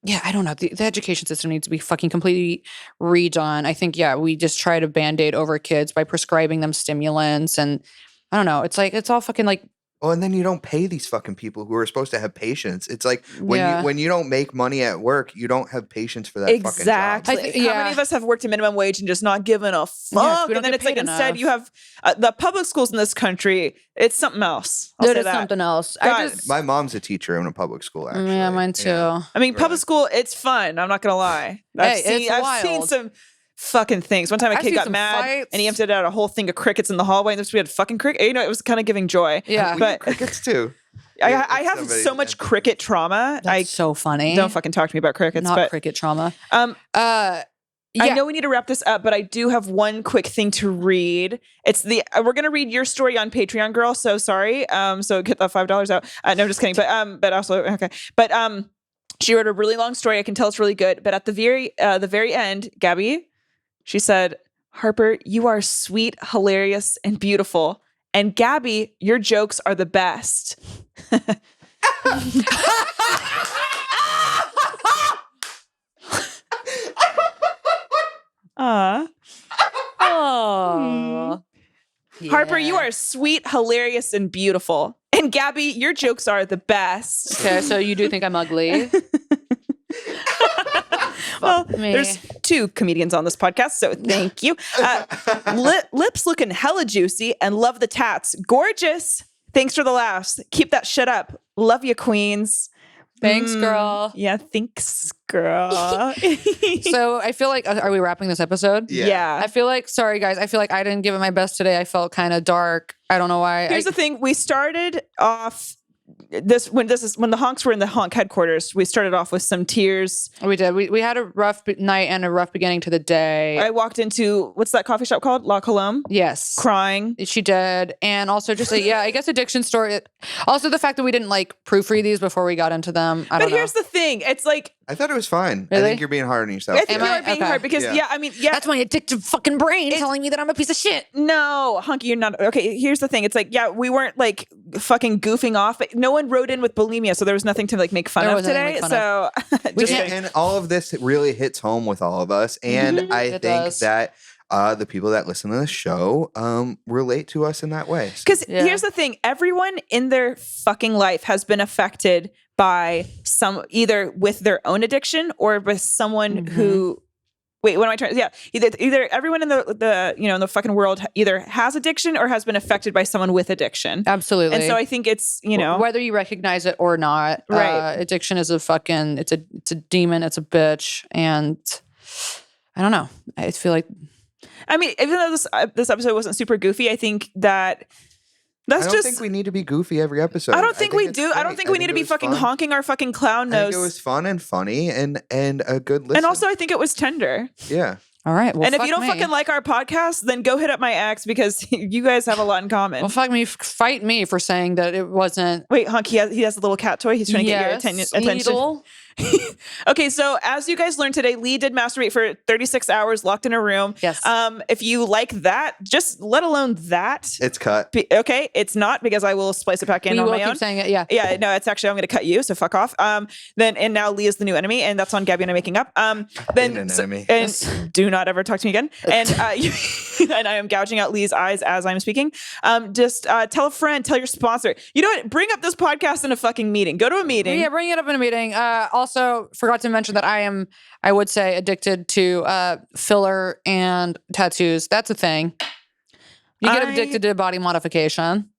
Yeah, I don't know. The education system needs to be fucking completely redone. I think, we just try to Band-Aid over kids by prescribing them stimulants. And I don't know. It's like, it's all fucking like. Oh, and then you don't pay these fucking people who are supposed to have patience. It's like when you don't make money at work, you don't have patience for that fucking job. How many of us have worked a minimum wage and just not given a fuck? And then it's like, instead you have the public schools in this country. It's something else. It is something else. My mom's a teacher in a public school, actually. Yeah, mine too. I mean, public school, it's fun. I'm not going to lie. I've seen some fucking things. One time a kid got mad fights. And he emptied out a whole thing of crickets in the hallway, and we had fucking cricket. It was kind of giving joy. Yeah. But crickets too. I have so much cricket trauma. That's so funny. Don't fucking talk to me about crickets. Cricket trauma. I know we need to wrap this up, but I do have one quick thing to read. It's we're gonna read your story on Patreon, girl. So sorry. So get that $5 out. No, I'm just kidding. But also okay. But she wrote a really long story. I can tell it's really good. But at the very end, Gabby, she said, "Harper, you are sweet, hilarious, and beautiful. And Gabby, your jokes are the best." Oh. Harper, you are sweet, hilarious, and beautiful. And Gabby, your jokes are the best. Okay, so you do think I'm ugly? Well, there's 2 comedians on this podcast, so thank you. Lips looking hella juicy, and love the tats. Gorgeous. Thanks for the laughs. Keep that shit up. Love you, queens. Thanks, girl. Yeah, thanks, girl. So I feel like, are we wrapping this episode? Yeah. I feel like, sorry guys, I feel like I didn't give it my best today. I felt kind of dark. I don't know why. Here's the thing. We started off when the honks were in the honk headquarters, we started off with some tears. We did. We had a rough night and a rough beginning to the day. I walked into, what's that coffee shop called? La Colombe? Yes. Crying. She did. And also just I guess addiction story. Also the fact that we didn't like proofread these before we got into them. I don't know. But here's the thing. It's like, I thought it was fine. Really? I think you're being hard on yourself. I think you are being hard because, that's my addictive fucking brain telling me that I'm a piece of shit. No, Hunky, you're not. Okay, here's the thing. It's like, we weren't like fucking goofing off. But no one wrote in with bulimia, so there was nothing to like make fun of today. And all of this really hits home with all of us. And I think that the people that listen to the show relate to us in that way. Because here's the thing. Everyone in their fucking life has been affected by either with their own addiction or with someone who, wait, what am I trying to, either everyone in the in the fucking world either has addiction or has been affected by someone with addiction. Absolutely. And so I think it's, whether you recognize it or not, right. Addiction is it's a demon, it's a bitch. And I don't know. I feel like, I mean, even though this episode wasn't super goofy, I think that I don't think we need to be goofy every episode. I don't think we do. I don't think we need to be fucking honking our fucking clown nose. I think it was fun and funny and a good listen. And also I think it was tender. Yeah. All right. Well, and if you don't fucking like our podcast, then go hit up my ex because you guys have a lot in common. Well, fight me for saying that it wasn't. Wait, Hunk, he has a little cat toy. He's trying to get your attention. Needle. Okay, so as you guys learned today, Lee did masturbate for 36 hours locked in a room. Yes. If you like that, just let alone that. It's cut. Okay, it's not, because I will splice it back in We on will my keep own. saying it. Yeah. Yeah, no, it's actually, I'm going to cut you, so fuck off. And now Lee is the new enemy, and that's on Gabby and I making up. Been an enemy. And do not ever talk to me again. And and I am gouging out Lee's eyes as I'm speaking. Just tell a friend, tell your sponsor. You know what? Bring up this podcast in a fucking meeting. Go to a meeting. Yeah, bring it up in a meeting. Also, forgot to mention that I would say, addicted to filler and tattoos. That's a thing. You get addicted to body modification.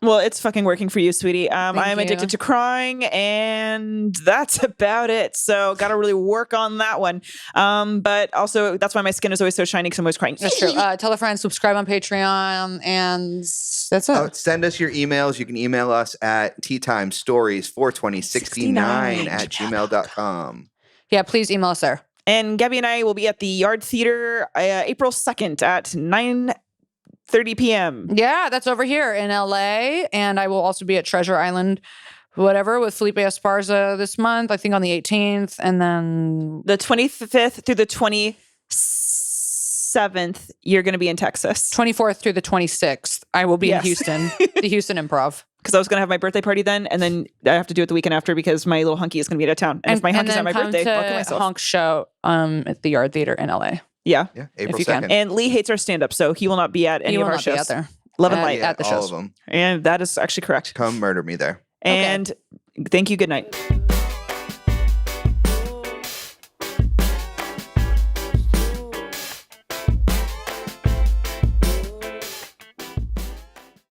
Well, it's fucking working for you, sweetie. I am you. addicted to crying, and that's about it. So got to really work on that one. But also, that's why my skin is always so shiny, because I'm always crying. That's true. Tell a friend, subscribe on Patreon, and that's it. Send us your emails. You can email us at teatimestories42069@gmail.com. Yeah, please email us there. And Gabby and I will be at the Yard Theater April 2nd at 9:30 p.m. Yeah, that's over here in LA. And I will also be at Treasure Island, whatever, with Felipe Esparza this month, I think on the 18th. And then The 25th through the 27th, you're going to be in Texas. 24th through the 26th, I will be Yes. in Houston, the Houston Improv. Because I was going to have my birthday party then, and then I have to do it the weekend after because my little hunky is going to be out of town. And if my hunky's at my birthday, I'll kill myself. Honk show at the Yard Theater in LA. Yeah. Yeah, April you can. 2nd. And Lee hates our stand-up, so he will not be at any You of will our not be shows. out there. Love and light. at the all shows. of them. And that is actually correct. Come murder me there. And thank you. Good night.